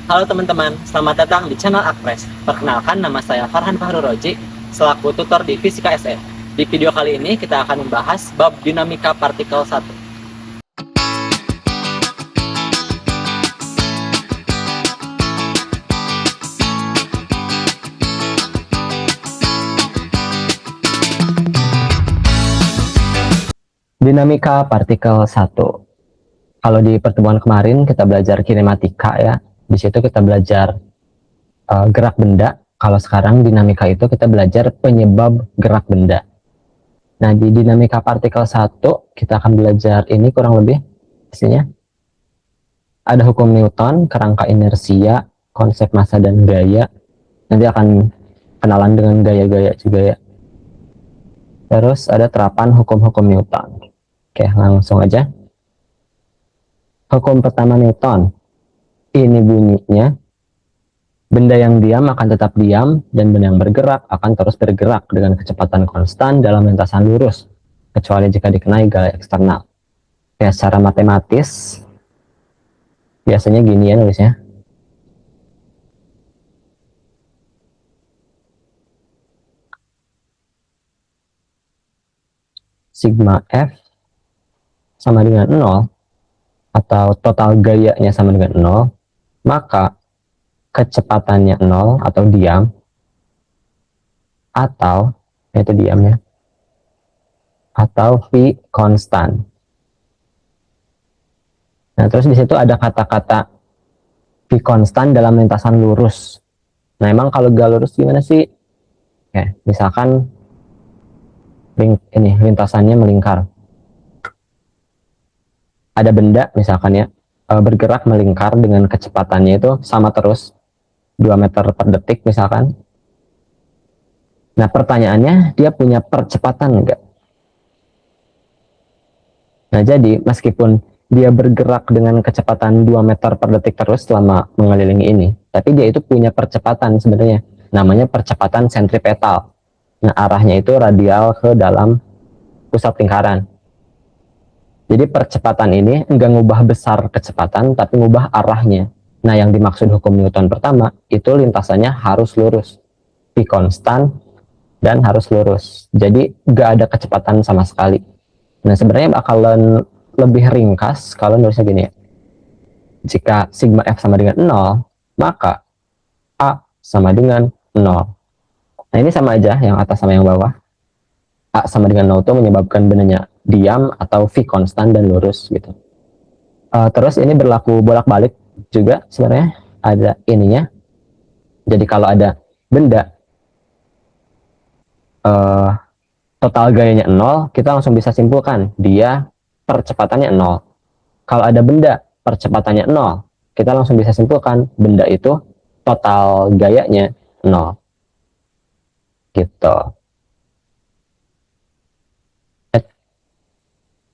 Halo teman-teman, selamat datang di channel Akpres. Perkenalkan, nama saya Farhan Fahru Roji, selaku tutor di Fisika SE. Di video kali ini kita akan membahas bab dinamika partikel 1. Dinamika partikel 1. Kalau di pertemuan kemarin kita belajar kinematika ya. Di situ kita belajar gerak benda. Kalau sekarang dinamika itu kita belajar penyebab gerak benda. Nah, di dinamika partikel 1 kita akan belajar ini kurang lebih isinya. Ada hukum Newton, kerangka inersia, konsep massa dan gaya. Nanti akan kenalan dengan gaya-gaya juga ya. Terus ada terapan hukum-hukum Newton. Oke, langsung aja. Hukum pertama Newton. Ini bunyinya, benda yang diam akan tetap diam, dan benda yang bergerak akan terus bergerak dengan kecepatan konstan dalam lintasan lurus, kecuali jika dikenai gaya eksternal. Ya, secara matematis, biasanya gini ya nulisnya. Sigma F sama dengan 0, atau total gayanya sama dengan 0, maka kecepatannya 0 atau diam, atau yaitu diamnya, atau V konstan. Nah, terus di situ ada kata-kata V konstan dalam lintasan lurus. Nah, emang kalau gak lurus gimana sih? Oke, misalkan ini lintasannya melingkar. Ada benda misalkan ya, bergerak melingkar dengan kecepatannya itu sama terus 2 meter per detik misalkan. Nah, pertanyaannya, dia punya percepatan enggak? Nah, jadi meskipun dia bergerak dengan kecepatan 2 meter per detik terus selama mengelilingi ini, tapi dia itu punya percepatan sebenarnya, namanya percepatan sentripetal. Nah, arahnya itu radial ke dalam pusat lingkaran. Jadi percepatan ini enggak ngubah besar kecepatan, tapi ngubah arahnya. Nah, yang dimaksud hukum Newton pertama, itu lintasannya harus lurus. V konstan dan harus lurus. Jadi enggak ada kecepatan sama sekali. Nah, sebenarnya bakalan lebih ringkas kalau nulisnya gini ya. Jika sigma F sama dengan 0, maka A sama dengan 0. Nah, ini sama aja, yang atas sama yang bawah. A sama dengan 0 itu menyebabkan bendanya diam atau V konstan dan lurus gitu. Terus ini berlaku bolak-balik juga sebenarnya, ada ininya. Jadi kalau ada benda total gayanya 0, kita langsung bisa simpulkan dia percepatannya 0. Kalau ada benda percepatannya 0, kita langsung bisa simpulkan benda itu total gayanya 0. Gitu.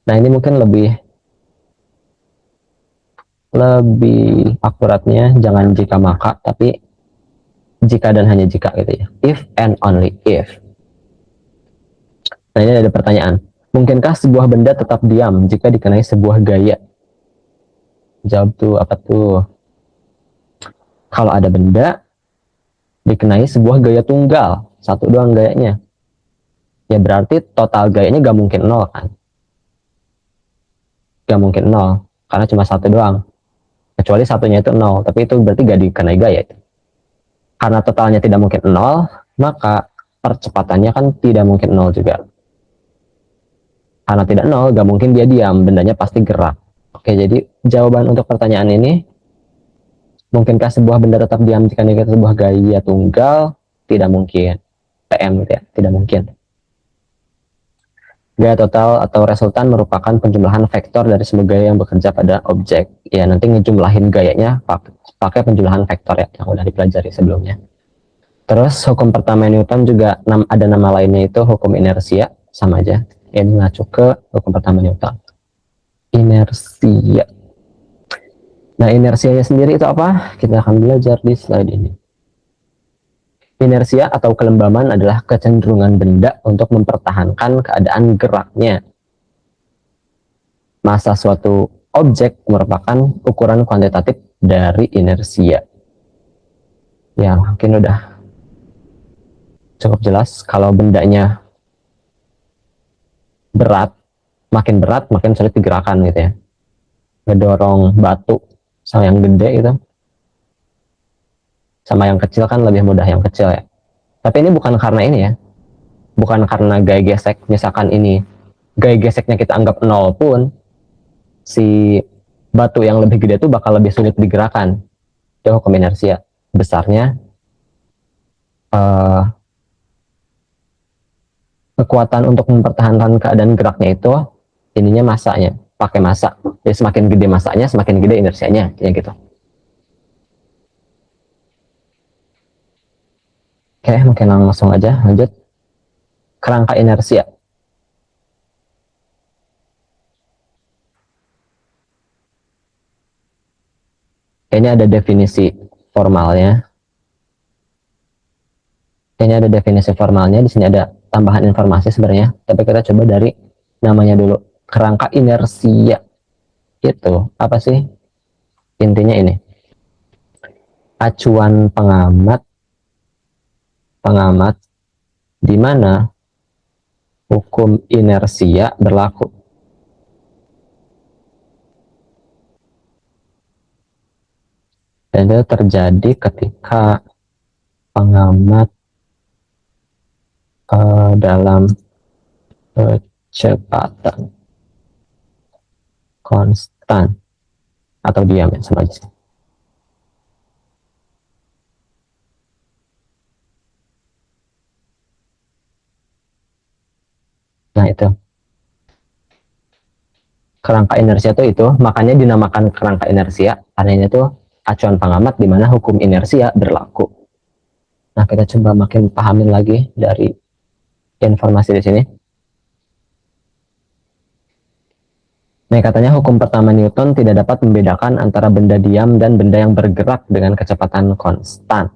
Nah, ini mungkin lebih akuratnya jangan jika maka, tapi jika dan hanya jika gitu ya. If and only if. Nah, ini ada pertanyaan. Mungkinkah sebuah benda tetap diam jika dikenai sebuah gaya? Jawab tuh, apa tuh? Kalau ada benda dikenai sebuah gaya tunggal, satu doang gayanya, ya berarti total gayanya gak mungkin 0 kan? Gak mungkin 0, karena cuma satu doang. Kecuali satunya itu 0, tapi itu berarti gak dikenai gaya. Karena totalnya tidak mungkin 0, maka percepatannya kan tidak mungkin 0 juga. Karena tidak 0, gak mungkin dia diam, bendanya pasti gerak. Oke, jadi jawaban untuk pertanyaan ini, mungkinkah sebuah benda tetap diam jika dikenai sebuah gaya tunggal? Tidak mungkin. PM gitu ya, tidak mungkin. Gaya total atau resultan merupakan penjumlahan vektor dari semua gaya yang bekerja pada objek. Ya, nanti ngejumlahin gayanya pakai penjumlahan vektor ya, yang udah dipelajari sebelumnya. Terus hukum pertama Newton juga ada nama lainnya, itu hukum inersia, sama aja. Ini ngacu ke hukum pertama Newton. Inersia. Nah, inersianya sendiri itu apa? Kita akan belajar di slide ini. Inersia atau kelembaban adalah kecenderungan benda untuk mempertahankan keadaan geraknya. Massa suatu objek merupakan ukuran kuantitatif dari inersia. Ya, mungkin udah cukup jelas kalau bendanya berat, makin sulit digerakkan gitu ya. Ngedorong batu sama yang gede gitu, sama yang kecil kan lebih mudah yang kecil ya. Tapi ini bukan karena ini ya, bukan karena gaya gesek. Misalkan ini gaya geseknya kita anggap nol pun, si batu yang lebih gede itu bakal lebih sulit digerakkan. Itu hukum inersia. Besarnya eh, kekuatan untuk mempertahankan keadaan geraknya itu ininya masanya, pakai massa. Jadi semakin gede massanya, semakin gede inersianya, ya gitu. Oke, mungkin langsung aja lanjut. Kerangka inersia. Ini ada definisi formalnya. Ini ada definisi formalnya. Di sini ada tambahan informasi sebenarnya. Tapi kita coba dari namanya dulu. Kerangka inersia itu apa sih? Intinya ini. Acuan pengamat di mana hukum inersia berlaku. Dan itu terjadi ketika pengamat dalam kecepatan konstan atau diam ya sama aja. Nah itu kerangka inersia itu makanya dinamakan kerangka inersia karena ini tuh acuan pengamat di mana hukum inersia berlaku. Nah kita coba makin pahamin lagi dari informasi di sini. Nah, katanya hukum pertama Newton tidak dapat membedakan antara benda diam dan benda yang bergerak dengan kecepatan konstan.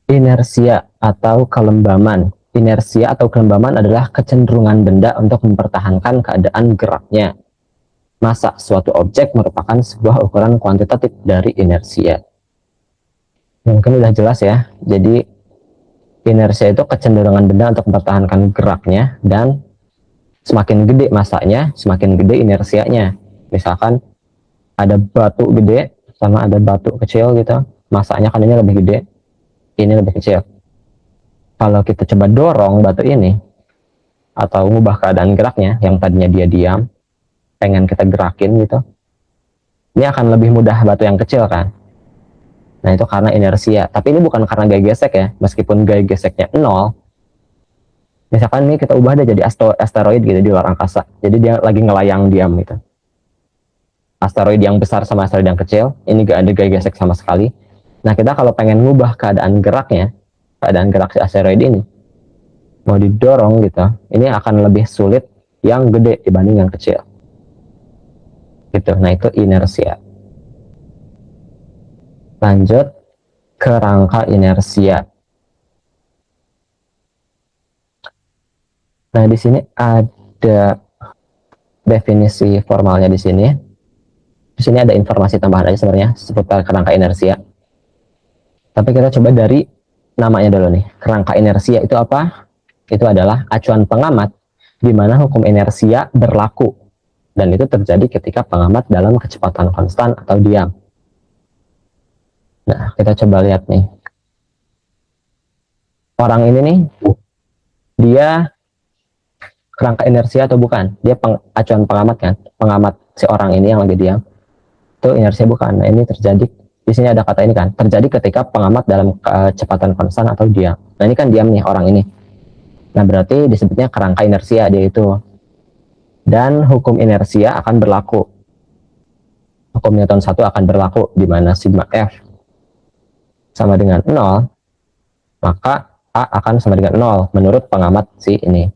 Inersia atau kelembaman. Inersia atau kelembaman adalah kecenderungan benda untuk mempertahankan keadaan geraknya. Massa suatu objek merupakan sebuah ukuran kuantitatif dari inersia. Mungkin udah jelas ya. Jadi inersia itu kecenderungan benda untuk mempertahankan geraknya dan semakin gede massanya, semakin gede inersianya. Misalkan ada batu gede sama ada batu kecil gitu, massanya kan ini lebih gede, ini lebih kecil. Kalau kita coba dorong batu ini atau mengubah keadaan geraknya yang tadinya dia diam, pengen kita gerakin gitu, ini akan lebih mudah batu yang kecil kan. Nah itu karena inersia. Tapi ini bukan karena gaya gesek ya, meskipun gaya geseknya nol. Misalkan ini kita ubah dia jadi asteroid gitu di luar angkasa, jadi dia lagi ngelayang diam gitu. Asteroid yang besar sama asteroid yang kecil, ini gak ada gaya gesek sama sekali. Nah kita kalau pengen ngubah keadaan geraknya, keadaan gerak si asteroid ini, mau didorong gitu, ini akan lebih sulit yang gede dibanding yang kecil. Gitu. Nah itu inersia. Lanjut kerangka inersia. Nah di sini ada definisi formalnya di sini. Di sini ada informasi tambahan aja sebenarnya seputar kerangka inersia. Tapi kita coba dari namanya dulu nih. Kerangka inersia itu apa? Itu adalah acuan pengamat di mana hukum inersia berlaku. Dan itu terjadi ketika pengamat dalam kecepatan konstan atau diam. Nah, kita coba lihat nih. Orang ini nih, dia kerangka inersia atau bukan? Dia acuan pengamat kan? Pengamat si orang ini yang lagi diam. Itu inersia bukan? Nah, ini terjadi. Di sini ada kata ini kan. Terjadi ketika pengamat dalam kecepatan konstan atau diam. Nah, ini kan diam nih orang ini. Nah, berarti disebutnya kerangka inersia dia itu. Dan hukum inersia akan berlaku. Hukum Newton 1 akan berlaku di mana sigma F sama dengan 0, maka A akan sama dengan 0 menurut pengamat si ini.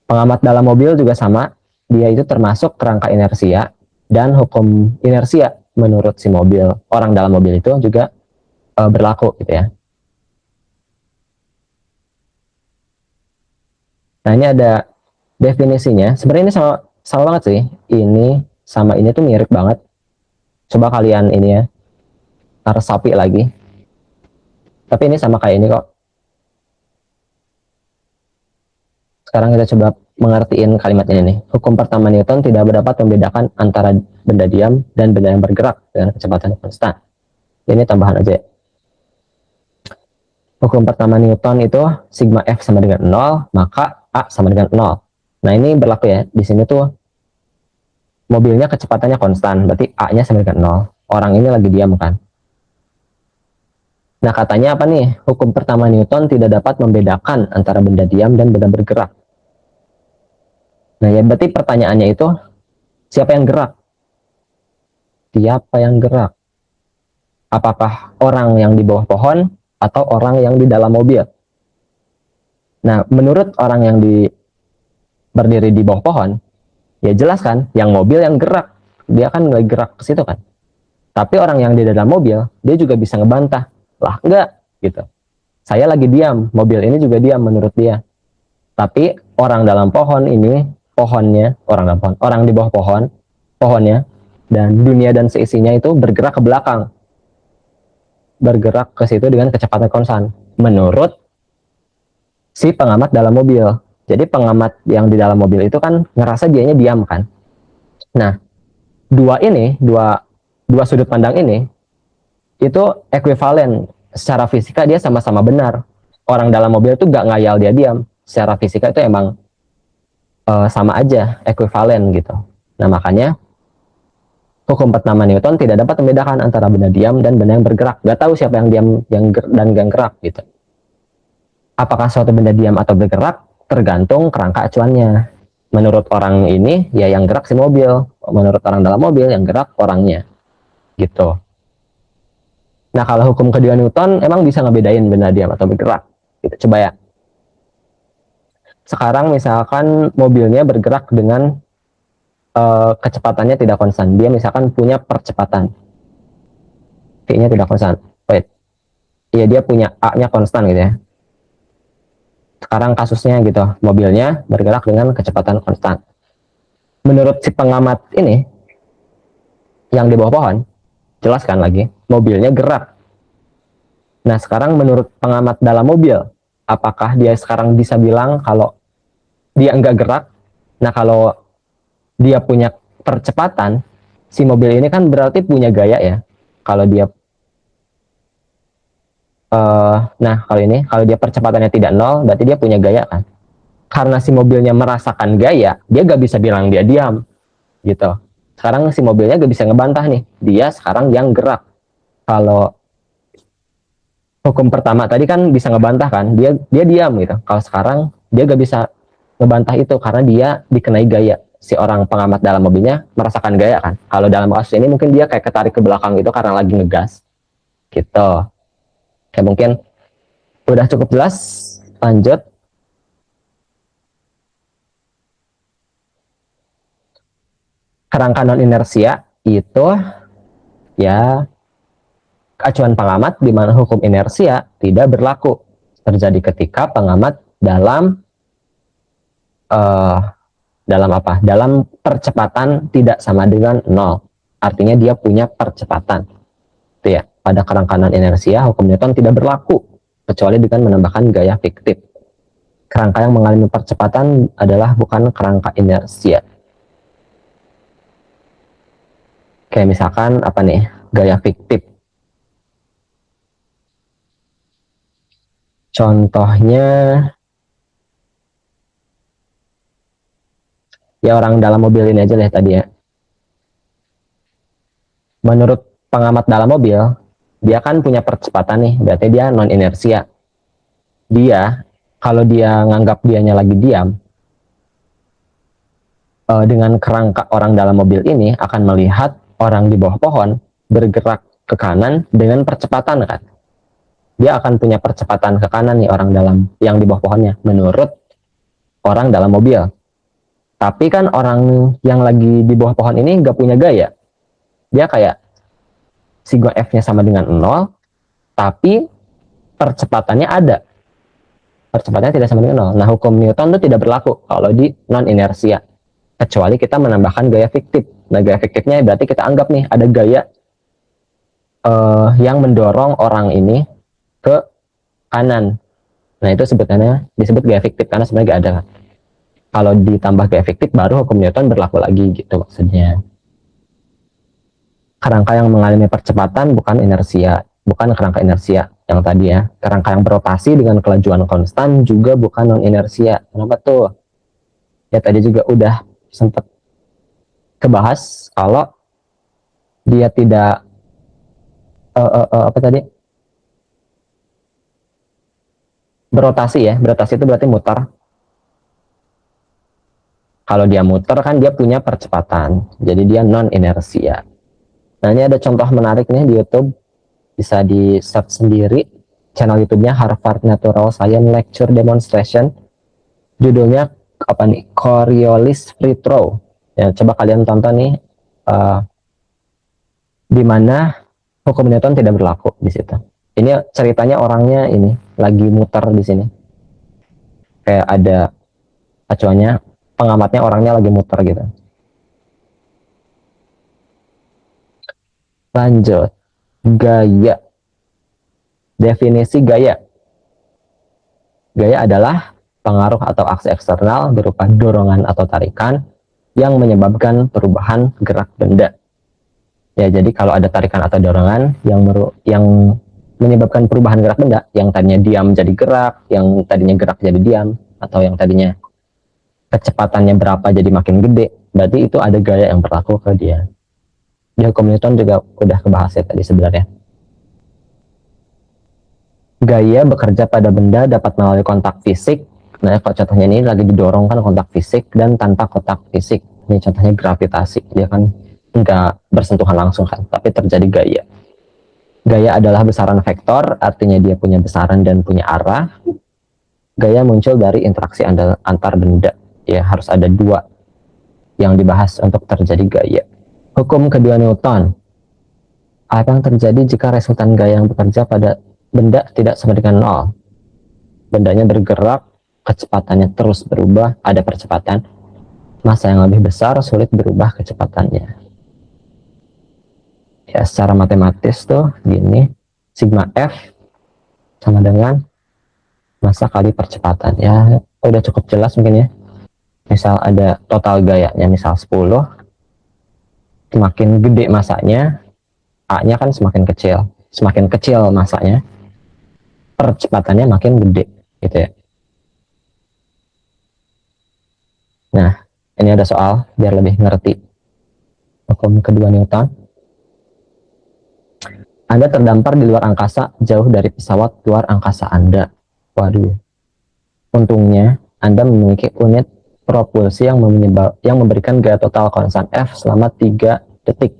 Pengamat dalam mobil juga sama, dia itu termasuk kerangka inersia dan hukum inersia menurut si mobil, orang dalam mobil itu juga berlaku gitu ya. Nah, ini ada definisinya. Sebenarnya ini sama banget sih. Ini sama ini tuh mirip banget. Coba kalian ini ya, resapi lagi. Tapi ini sama kayak ini kok. Sekarang kita coba mengertiin kalimat ini nih. Hukum pertama Newton tidak dapat membedakan antara benda diam dan benda yang bergerak dengan kecepatan konstan. Ini tambahan aja ya. Hukum pertama Newton itu sigma F sama dengan 0, maka A sama dengan 0. Nah ini berlaku ya. Di sini tuh mobilnya kecepatannya konstan, berarti A-nya sama dengan 0. Orang ini lagi diam kan. Nah katanya apa nih? Hukum pertama Newton tidak dapat membedakan antara benda diam dan benda bergerak. Nah ya berarti pertanyaannya itu, siapa yang gerak? Siapa yang gerak? Apakah orang yang di bawah pohon atau orang yang di dalam mobil? Nah menurut orang yang berdiri di bawah pohon, ya jelas kan, yang mobil yang gerak. Dia kan nggak gerak ke situ kan. Tapi orang yang di dalam mobil, dia juga bisa ngebantah. Lah enggak, gitu. Saya lagi diam, mobil ini juga diam menurut dia. Tapi orang dalam pohon ini, pohonnya, orang di bawah pohon, pohonnya, dan dunia dan seisinya itu bergerak ke belakang. Bergerak ke situ dengan kecepatan konstan. Menurut si pengamat dalam mobil. Jadi pengamat yang di dalam mobil itu kan ngerasa dianya diam kan. Nah, dua sudut pandang ini itu ekuivalen. Secara fisika dia sama-sama benar. Orang dalam mobil itu gak ngayal dia diam. Secara fisika itu emang sama aja, ekuivalen gitu. Nah makanya hukum pertama Newton tidak dapat membedakan antara benda diam dan benda yang bergerak. Gak tahu siapa yang diam dan yang gerak gitu. Apakah suatu benda diam atau bergerak tergantung kerangka acuannya. Menurut orang ini ya yang gerak si mobil. Menurut orang dalam mobil yang gerak orangnya. Gitu. Nah kalau hukum kedua Newton emang bisa ngebedain benda diam atau bergerak. Gitu. Coba ya. Sekarang misalkan mobilnya bergerak dengan kecepatannya tidak konstan. Dia misalkan punya percepatan. V-nya tidak konstan. Wait. Iya dia punya A-nya konstan gitu ya. Sekarang kasusnya gitu. Mobilnya bergerak dengan kecepatan konstan. Menurut si pengamat ini, yang di bawah pohon, jelaskan lagi, mobilnya gerak. Nah sekarang menurut pengamat dalam mobil, apakah dia sekarang bisa bilang kalau dia enggak gerak? Nah kalau dia punya percepatan, si mobil ini kan berarti punya gaya ya. Kalau dia nah kalau dia percepatannya tidak 0, berarti dia punya gaya kan. Karena si mobilnya merasakan gaya, dia gak bisa bilang dia diam gitu. Sekarang si mobilnya gak bisa ngebantah nih, dia sekarang yang gerak. Kalau hukum pertama tadi kan bisa ngebantah kan, dia diam gitu. Kalau sekarang dia gak bisa ngebantah itu karena dia dikenai gaya. Si orang pengamat dalam mobilnya merasakan gaya kan. Kalau dalam kasus ini mungkin dia kayak ketarik ke belakang gitu karena lagi ngegas. Gitu. Kayak mungkin udah cukup jelas. Lanjut. Kerangka non inersia itu ya acuan pengamat di mana hukum inersia tidak berlaku. Terjadi ketika pengamat dalam dalam percepatan tidak sama dengan 0. Artinya dia punya percepatan. Itu ya. Pada kerangka non inersia, hukum Newton tidak berlaku kecuali dengan menambahkan gaya fiktif. Kerangka yang mengalami percepatan adalah bukan kerangka inersia. Kayak misalkan apa nih? Gaya fiktif. Contohnya ya orang dalam mobil ini aja deh tadi ya. Menurut pengamat dalam mobil, dia kan punya percepatan nih, berarti dia non inersia. Dia, kalau dia nganggap dianya lagi diam, dengan kerangka orang dalam mobil ini akan melihat orang di bawah pohon bergerak ke kanan dengan percepatan kan. Dia akan punya percepatan ke kanan nih orang dalam yang di bawah pohonnya, menurut orang dalam mobil. Tapi kan orang yang lagi di bawah pohon ini nggak punya gaya. Dia kayak sigma F-nya sama dengan 0, tapi percepatannya ada. Percepatannya tidak sama dengan 0. Nah, hukum Newton itu tidak berlaku kalau di non-inersia. Kecuali kita menambahkan gaya fiktif. Nah, gaya fiktifnya berarti kita anggap nih, ada gaya yang mendorong orang ini ke kanan. Nah itu sebenarnya disebut gaya fiktif karena sebenarnya gak ada. Kalau ditambah gaya fiktif baru hukum Newton berlaku lagi gitu maksudnya. Kerangka yang mengalami percepatan bukan inersia, bukan kerangka inersia yang tadi ya. Kerangka yang berotasi dengan kelajuan konstan juga bukan non inersia. Kenapa tuh? Ya tadi juga udah sempat kebahas kalau dia tidak apa tadi? Berotasi ya. Berotasi itu berarti muter. Kalau dia muter kan dia punya percepatan. Jadi dia non inersia. Nah ini ada contoh menarik nih di YouTube, bisa di search sendiri channel YouTube-nya Harvard Natural Science Lecture Demonstration. Judulnya apa nih? Coriolis Free Throw. Ya coba kalian tonton nih, di mana hukum Newton tidak berlaku di situ. Ini ceritanya orangnya ini lagi muter di sini. Kayak ada acuannya, pengamatnya orangnya lagi muter gitu. Lanjut, gaya. Definisi gaya. Gaya adalah pengaruh atau aksi eksternal berupa dorongan atau tarikan yang menyebabkan perubahan gerak benda. Ya, jadi kalau ada tarikan atau dorongan yang menyebabkan perubahan gerak benda, yang tadinya diam jadi gerak, yang tadinya gerak jadi diam, atau yang tadinya kecepatannya berapa jadi makin gede, berarti itu ada gaya yang berlaku ke dia. Di hukum Newton juga udah kebahas ya tadi sebenarnya. Gaya bekerja pada benda dapat melalui kontak fisik. Nah, kalau contohnya ini lagi didorong kan kontak fisik dan tanpa kontak fisik. Ini contohnya gravitasi, dia kan nggak bersentuhan langsung kan, tapi terjadi gaya. Gaya adalah besaran vektor, artinya dia punya besaran dan punya arah. Gaya muncul dari interaksi antar benda. Ya, harus ada dua yang dibahas untuk terjadi gaya. Hukum kedua Newton. Apa yang terjadi jika resultan gaya yang bekerja pada benda tidak sama dengan nol? Bendanya bergerak, kecepatannya terus berubah, ada percepatan. Massa yang lebih besar sulit berubah kecepatannya. Ya, secara matematis tuh gini, sigma F sama dengan massa kali percepatan. Ya, udah cukup jelas mungkin ya. Misal ada total gayanya misal 10, semakin gede massanya, A-nya kan semakin kecil. Semakin kecil massanya, percepatannya makin gede gitu ya. Nah, ini ada soal biar lebih ngerti hukum kedua Newton. Anda terdampar di luar angkasa jauh dari pesawat luar angkasa Anda. Waduh. Untungnya Anda memiliki unit propulsi yang memberikan gaya total konstan F selama 3 detik.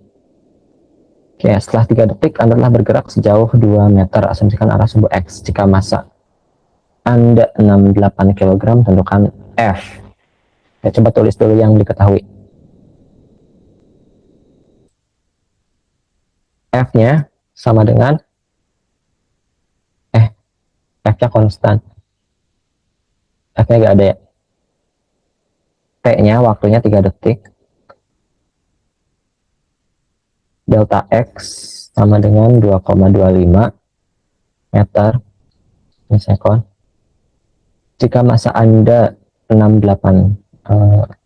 Oke, setelah 3 detik Anda telah bergerak sejauh 2 meter. Asumsikan arah sumbu X. Jika massa Anda 68 kg, tentukan F. Ya, coba tulis dulu yang diketahui. F-nya sama dengan F-nya konstan. F-nya gak ada ya. T-nya waktunya 3 detik. Delta X sama dengan 2,25 meter per sekon. Jika massa Anda 68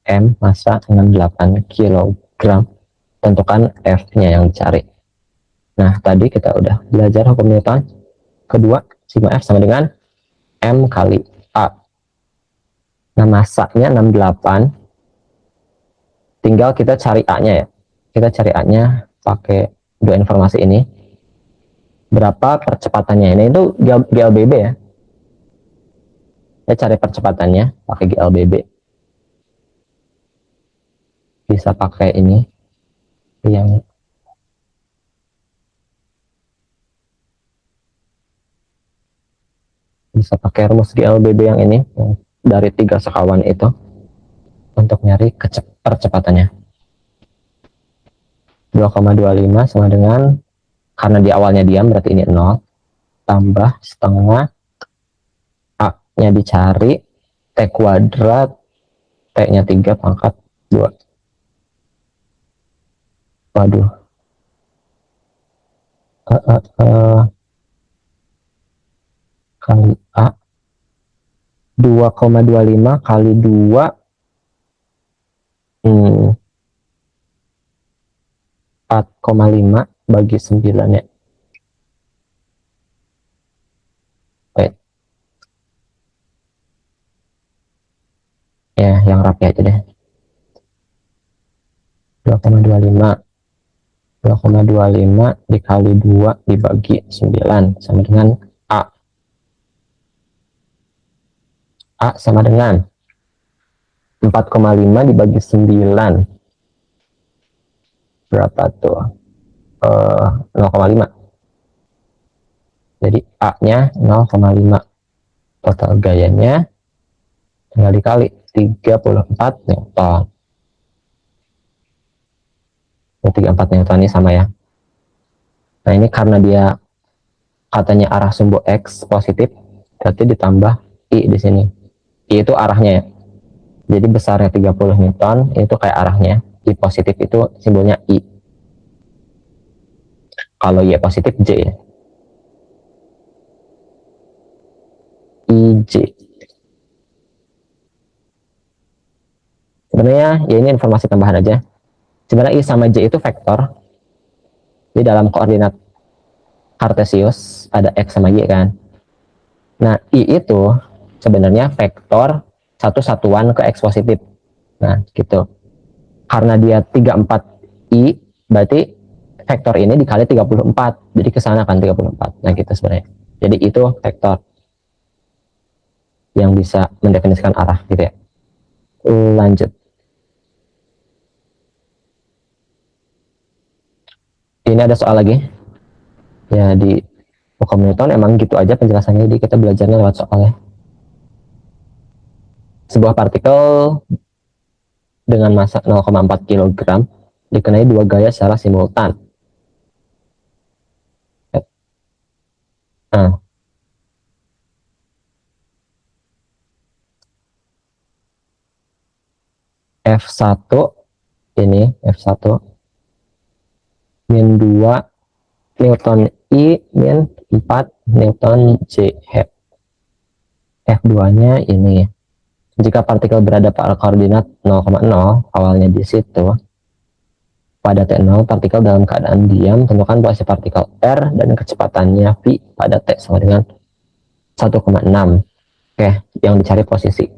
M, massa 68 kg, tentukan F-nya yang dicari. Nah, tadi kita udah belajar hukum Newton. Kedua, sigma F sama dengan M kali A. Nah, massanya 68. Tinggal kita cari A-nya ya. Kita cari A-nya pakai dua informasi ini. Berapa percepatannya? Ini itu GLBB ya. Kita cari percepatannya pakai GLBB. Bisa pakai ini yang bisa pakai rumus GLBB yang ini yang dari 3 sekawan itu untuk nyari percepatannya. 2,25 sama dengan, karena di awalnya diam berarti ini 0, tambah setengah A-nya dicari, T kuadrat, T-nya 3 pangkat 2. Waduh. kali A 2,25 kali 2 4,5 bagi 9 ya. Wait. Ya, yang rapi aja deh. 2,25 dikali 2 dibagi 9 sama dengan A. A sama dengan 4,5 dibagi 9. Berapa tuh? 0,5. Jadi A-nya 0,5. Total gayanya tinggal dikali 34 Newton. 34 Newton ini sama ya. Nah ini karena dia katanya arah sumbu X positif, berarti ditambah I di sini. I itu arahnya ya. Jadi besarnya 30 Newton, itu kayak arahnya. I positif itu simbolnya I. Kalau Y positif J ya. IJ. Sebenarnya ya ini informasi tambahan aja. Sebenarnya I sama J itu vektor. Di dalam koordinat Kartesius ada X sama Y kan. Nah, I itu sebenarnya vektor satu satuan ke X positif. Nah, gitu. Karena dia 34 I, berarti vektor ini dikali 34. Jadi ke sana kan 34. Nah, gitu sebenarnya. Jadi itu vektor yang bisa mendefinisikan arah gitu ya. Lanjut. Ini ada soal lagi. Ya di Hukum Newton emang gitu aja penjelasannya, jadi kita belajarnya lewat soal ya. Sebuah partikel dengan massa 0,4 kg dikenai dua gaya secara simultan. Nah, F1 ini F1 min 2 Newton I min 4 Newton J Head. F2-nya ini. Jika partikel berada pada koordinat 0,0 awalnya di situ, pada T0 partikel dalam keadaan diam, tentukan posisi partikel R dan kecepatannya V pada T sama dengan 1,6. Oke, yang dicari posisi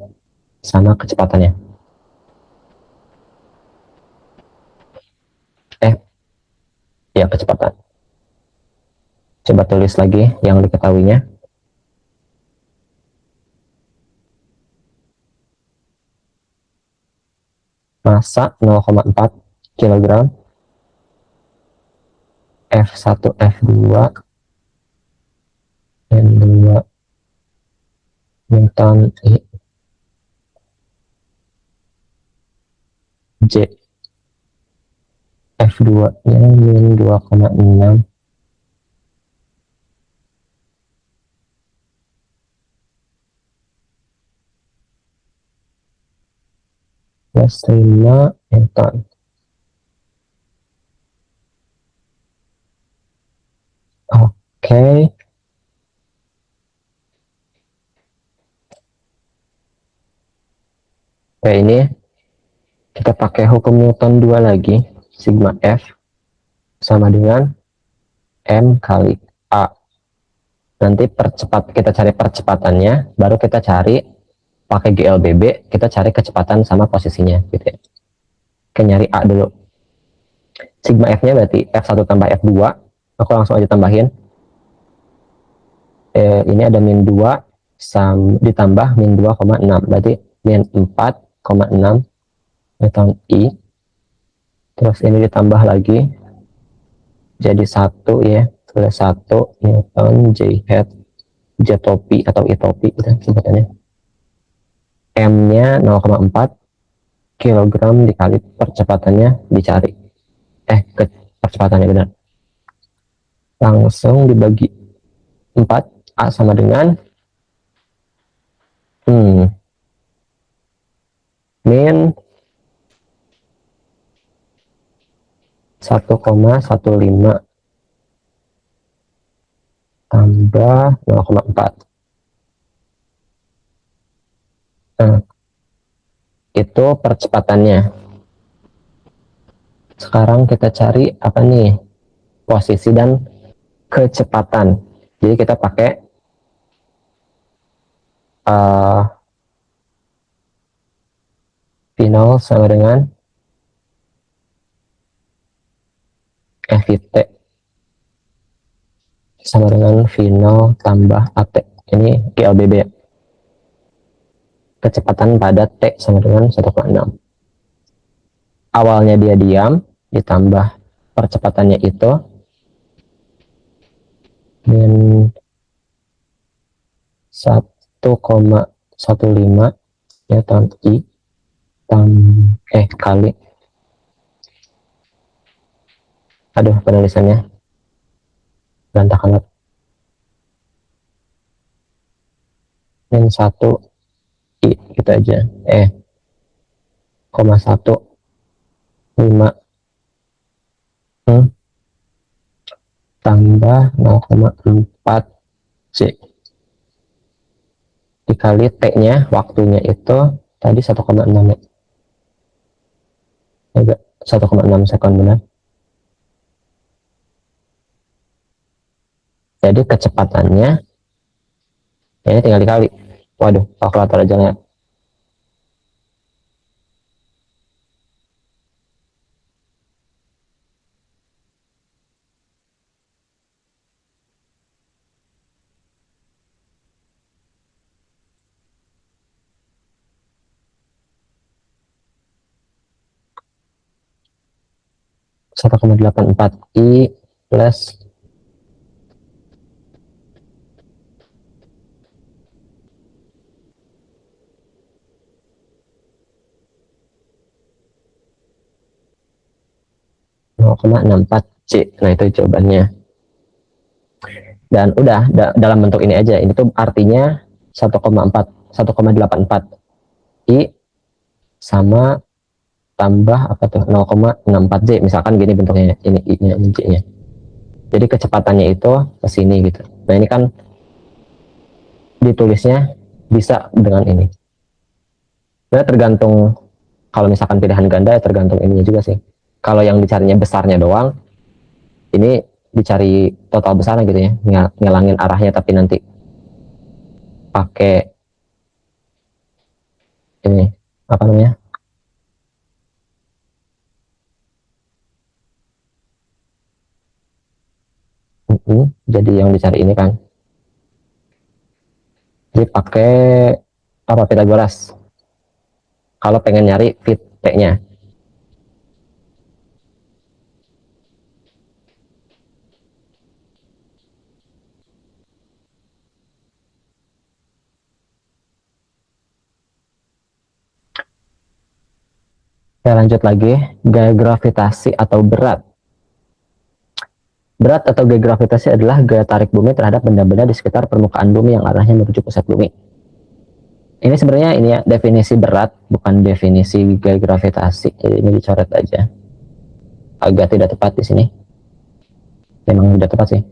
sama kecepatannya. Ya, kecepatan. Coba tulis lagi yang diketahuinya. Massa 0,4 kg, F1, F2, dan 2 Newton I, J. F2-nya min 2,6 plus 5 Newton. Oke. Oke, ini kita pakai hukum Newton 2 lagi. Sigma F sama dengan M kali A. Nanti kita cari percepatannya, baru kita cari pakai GLBB, kita cari kecepatan sama posisinya gitu ya. Oke, nyari A dulu. Sigma F-nya berarti F1 tambah F2. Aku langsung aja tambahin. Ini ada min 2 ditambah min 2,6. Berarti min 4,6 Newton I. Terus ini ditambah lagi. Jadi 1 ya. Tulis 1 Newton J head. Jetopi atau itopi gitu sebutannya. M-nya 0,4 kilogram dikali percepatannya dicari. Percepatannya benar. Langsung dibagi 4, A sama dengan min 1,15 tambah 0,4. Nah, itu percepatannya. Sekarang kita cari apa nih? Posisi dan kecepatan. Jadi kita pakai V0 sama dengan VT sama dengan V0 tambah AT. Ini GLBB. Kecepatan pada T sama dengan 1,6. Awalnya dia diam, ditambah percepatannya itu dengan 1,15 ya I kali, aduh penulisannya berantakan, min 1 I gitu aja, 0,15 tambah 0,4 C dikali T nya, waktunya itu tadi 1,6 ya, 1,6 sekon benar. Jadi kecepatannya ini tinggal dikali. Waduh, kalkulator aja nggak. Satu koma delapan empat I plus 0,64 C. Nah, itu jawabannya. Dan udah dalam bentuk ini aja. Ini tuh artinya 1,84 I sama tambah apa tuh 0,64 J. Misalkan gini bentuknya, ini I-nya, ini J-nya. Jadi kecepatannya itu ke sini gitu. Nah, ini kan ditulisnya bisa dengan ini. Nah, tergantung, kalau misalkan pilihan ganda ya tergantung ininya juga sih. Kalau yang dicarinya besarnya doang, ini dicari total besarnya gitu ya, ngilangin arahnya, tapi nanti pakai ini apa namanya, jadi yang dicari ini kan, jadi pakai apa, Pitagoras kalau pengen nyari fit T-nya. Saya lanjut lagi, gaya gravitasi atau berat. Berat atau gaya gravitasi adalah gaya tarik bumi terhadap benda-benda di sekitar permukaan bumi yang arahnya menuju pusat bumi. Ini sebenarnya ini ya definisi berat, bukan definisi gaya gravitasi. Jadi ini dicoret aja. Agak tidak tepat di sini. Memang tidak tepat sih.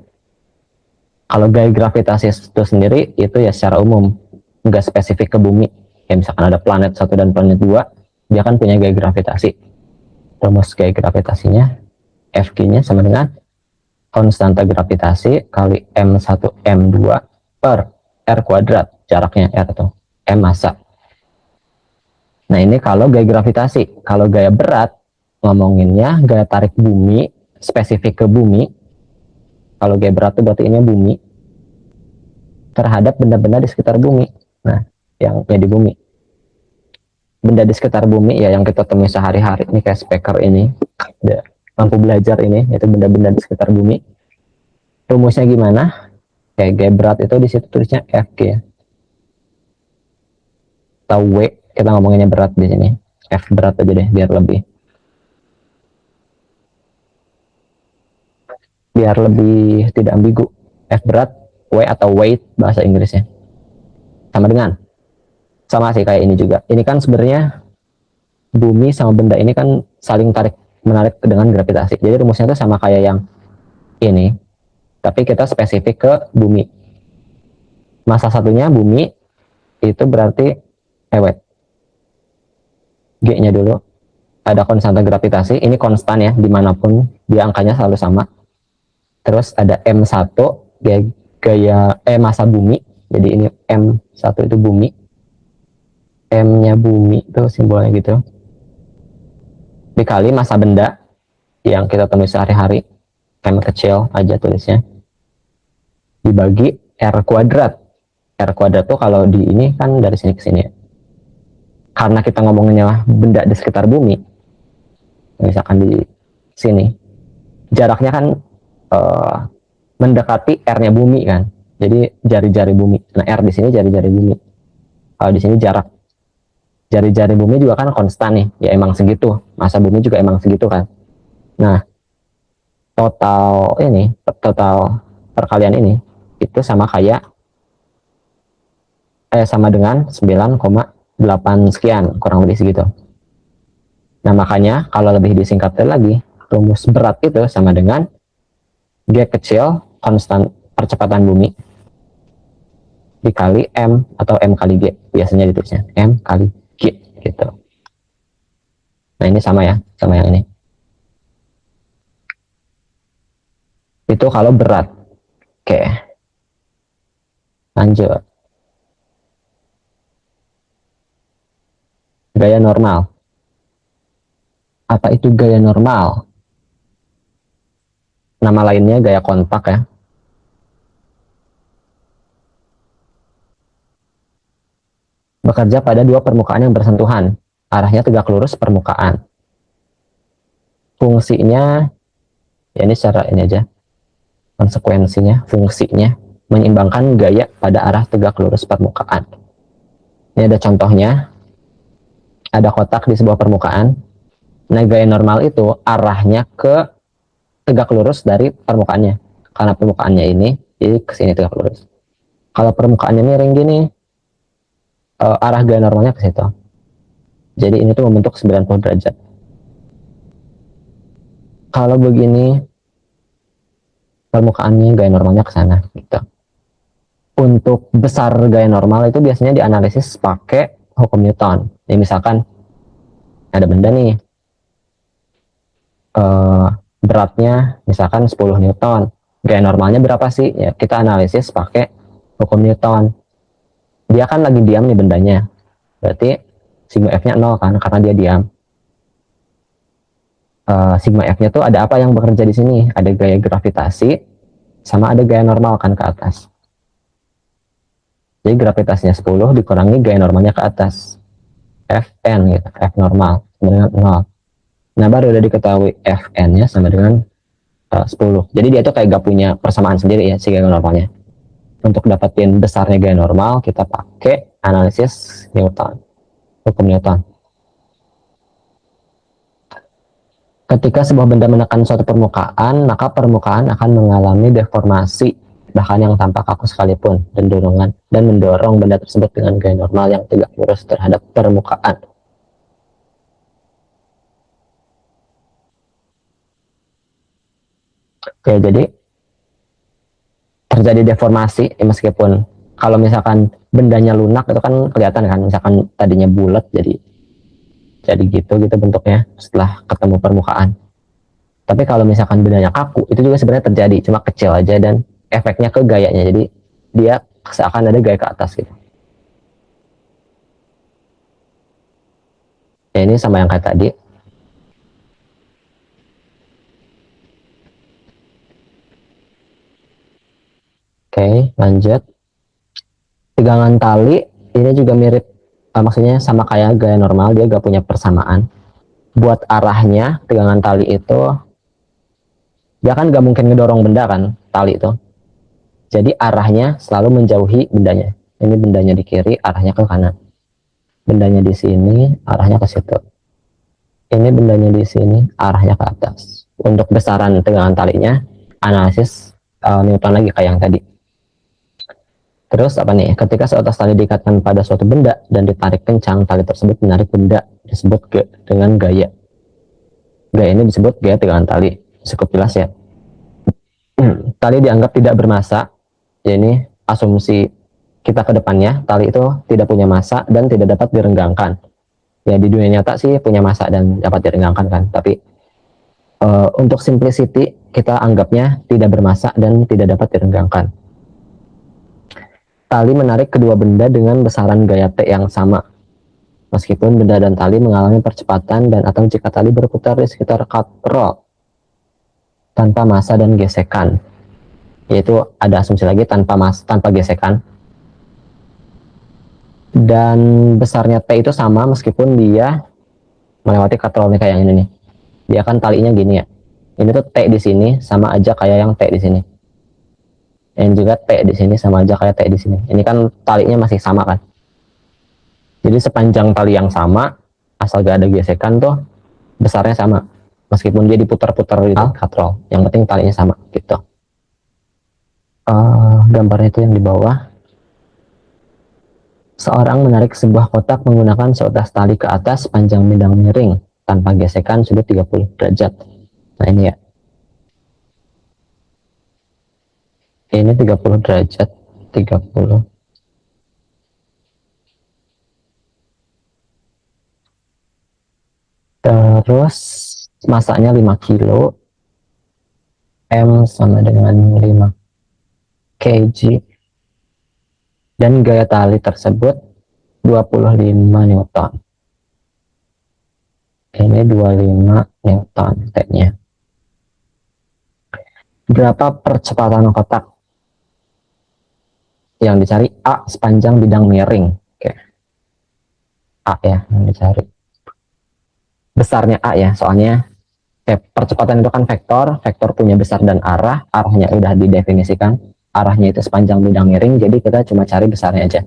Kalau gaya gravitasi itu sendiri itu ya secara umum, nggak spesifik ke bumi. Kayak misalkan ada planet 1 dan planet 2, dia kan punya gaya gravitasi. Rumus gaya gravitasinya, Fg-nya sama dengan konstanta gravitasi kali M1 M2 per R kuadrat, jaraknya R itu, M massa. Nah, ini kalau gaya gravitasi. Kalau gaya berat, ngomonginnya gaya tarik bumi, spesifik ke bumi. Kalau gaya berat itu berarti ini bumi terhadap benda-benda di sekitar bumi. Nah, yang di bumi. Benda di sekitar bumi ya yang kita temui sehari-hari. Ini kayak speaker ini, lampu belajar ini, itu benda-benda di sekitar bumi. Rumusnya gimana? Kayak gaya berat itu di situ tulisnya Fg ya. Atau W, kita ngomonginnya berat di sini. F berat aja deh biar lebih tidak ambigu. F berat, W atau weight bahasa Inggrisnya. Sama sih kayak ini juga. Ini kan sebenarnya bumi sama benda ini kan saling tarik menarik dengan gravitasi. Jadi rumusnya itu sama kayak yang ini, Tapi kita spesifik ke bumi. Massa satunya bumi, itu berarti wait. G-nya dulu. Ada konstanta gravitasi, ini konstan ya, dimanapun dia angkanya selalu sama. Terus ada M1, massa bumi. Jadi ini M1 itu bumi. M-nya bumi itu simbolnya gitu. Dikali massa benda yang kita temui sehari-hari. M kecil aja tulisnya. Dibagi R kuadrat. R kuadrat tuh kalau di ini kan dari sini ke sini ya. Karena kita ngomonginnya benda di sekitar bumi, misalkan di sini, jaraknya kan mendekati R-nya bumi kan. Jadi jari-jari bumi. Nah, R di sini jari-jari bumi. Kalau di sini jarak. Jari-jari bumi juga kan konstan nih. Ya emang segitu. Massa bumi juga emang segitu kan. Nah, total perkalian ini itu sama kayak sama dengan 9,8 sekian, kurang lebih segitu. Nah, makanya kalau lebih disingkatkan lagi, rumus berat itu sama dengan G kecil, konstan percepatan bumi, dikali M atau M kali G. Biasanya ditulisnya M kali G gitu. Nah, ini sama ya, sama yang ini. Itu kalau berat. Oke. Lanjut. Gaya normal. Apa itu gaya normal? Nama lainnya gaya kontak ya. Bekerja pada dua permukaan yang bersentuhan. Arahnya tegak lurus permukaan. Fungsinya, ya ini secara ini aja. Konsekuensinya, fungsinya menyeimbangkan gaya pada arah tegak lurus permukaan. Ini ada contohnya. Ada kotak di sebuah permukaan. Nah, gaya normal itu arahnya ke tegak lurus dari permukaannya. Karena permukaannya ini, jadi ke sini tegak lurus. Kalau permukaannya miring gini, arah gaya normalnya ke situ. Jadi ini tuh membentuk 90 derajat. Kalau begini, permukaannya gaya normalnya ke sana gitu. Untuk besar gaya normal itu biasanya dianalisis pakai hukum Newton. Jadi misalkan ada benda nih, beratnya misalkan 10 Newton. Gaya normalnya berapa sih? Ya, kita analisis pakai hukum Newton. Dia kan lagi diam nih bendanya. Berarti sigma F-nya 0 kan, karena dia diam. Sigma F-nya tuh ada apa yang bekerja di sini? Ada gaya gravitasi, sama ada gaya normal kan ke atas. Jadi gravitasinya 10 dikurangi gaya normalnya ke atas. Fn gitu, F normal sama dengan 0. Nah, baru udah diketahui Fn-nya sama dengan 10. Jadi dia tuh kayak gak punya persamaan sendiri ya, si gaya normalnya. Untuk dapetin besarnya gaya normal, kita pakai analisis Newton, hukum Newton. Ketika sebuah benda menekan suatu permukaan, maka permukaan akan mengalami deformasi, bahkan yang tanpa kaku sekalipun, dan mendorong benda tersebut dengan gaya normal yang tegak lurus terhadap permukaan. Oke, jadi terjadi deformasi, ya meskipun kalau misalkan bendanya lunak itu kan kelihatan kan, misalkan tadinya bulat jadi gitu bentuknya setelah ketemu permukaan. Tapi kalau misalkan bendanya kaku, itu juga sebenarnya terjadi, cuma kecil aja dan efeknya ke gayanya. Jadi dia seakan ada gaya ke atas gitu. Ya, ini sama yang kayak tadi. Oke, lanjut. Tegangan tali ini juga mirip, maksudnya sama kayak gaya normal, dia gak punya persamaan. Buat arahnya, tegangan tali itu, dia kan gak mungkin ngedorong benda kan, tali itu. Jadi arahnya selalu menjauhi bendanya. Ini bendanya di kiri, arahnya ke kanan. Bendanya di sini, arahnya ke situ. Ini bendanya di sini, arahnya ke atas. Untuk besaran tegangan talinya, analisis Newton lagi kayak yang tadi. Terus apa nih? Ketika seutas tali diikatkan pada suatu benda dan ditarik kencang, tali tersebut menarik benda disebut dengan gaya. Gaya ini disebut gaya tegangan tali. Cukup jelas ya. tali dianggap tidak bermassa. Ya, ini asumsi kita ke depannya, tali itu tidak punya massa dan tidak dapat direnggangkan. Ya, di dunia nyata sih punya massa dan dapat direnggangkan kan, tapi untuk simplicity kita anggapnya tidak bermassa dan tidak dapat direnggangkan. Tali menarik kedua benda dengan besaran gaya T yang sama, meskipun benda dan tali mengalami percepatan dan atau jika tali berputar di sekitar katrol tanpa massa dan gesekan. Yaitu ada asumsi lagi tanpa gesekan. Dan besarnya T itu sama meskipun dia melewati katrolnya kayak yang ini nih. Dia kan talinya gini ya. Ini tuh T di sini sama aja kayak yang T di sini. Dan juga T di sini sama aja kayak T di sini. Ini kan talinya masih sama kan. Jadi sepanjang tali yang sama, asal gak ada gesekan tuh besarnya sama. Meskipun dia diputar-putar di katrol, yang penting talinya sama gitu. Gambarnya itu yang di bawah. Seorang menarik sebuah kotak menggunakan seutas tali ke atas panjang bidang miring tanpa gesekan sudut 30 derajat. Nah ini ya. Ini 30 derajat, 30. Terus masanya 5 kilo. M sama dengan 5 kg. Dan gaya tali tersebut 25 Newton. Ini 25 Newton T-nya. Berapa percepatan kotak? Yang dicari A sepanjang bidang miring. Oke. A ya yang dicari. Besarnya A ya, soalnya percepatan itu kan vektor punya besar dan arah, arahnya udah didefinisikan, arahnya itu sepanjang bidang miring, jadi kita cuma cari besarnya aja.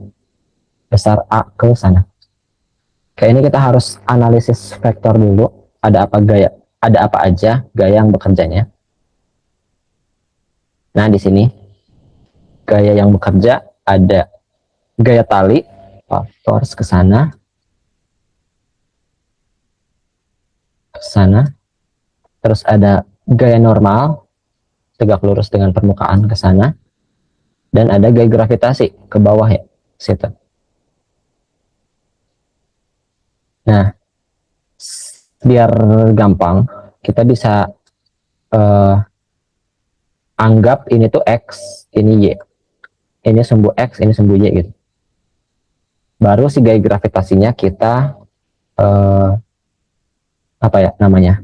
Besar A ke sana. Kayak ini kita harus analisis vektor dulu, ada apa aja gaya yang bekerjanya. Nah, di sini gaya yang bekerja ada gaya tali, force ke sana, terus ada gaya normal, tegak lurus dengan permukaan ke sana, dan ada gaya gravitasi ke bawah ya, situ. Nah, biar gampang, kita bisa anggap ini tuh X, ini Y. Ini sumbu X, ini sumbu Y gitu. Baru si gaya gravitasinya kita apa ya namanya?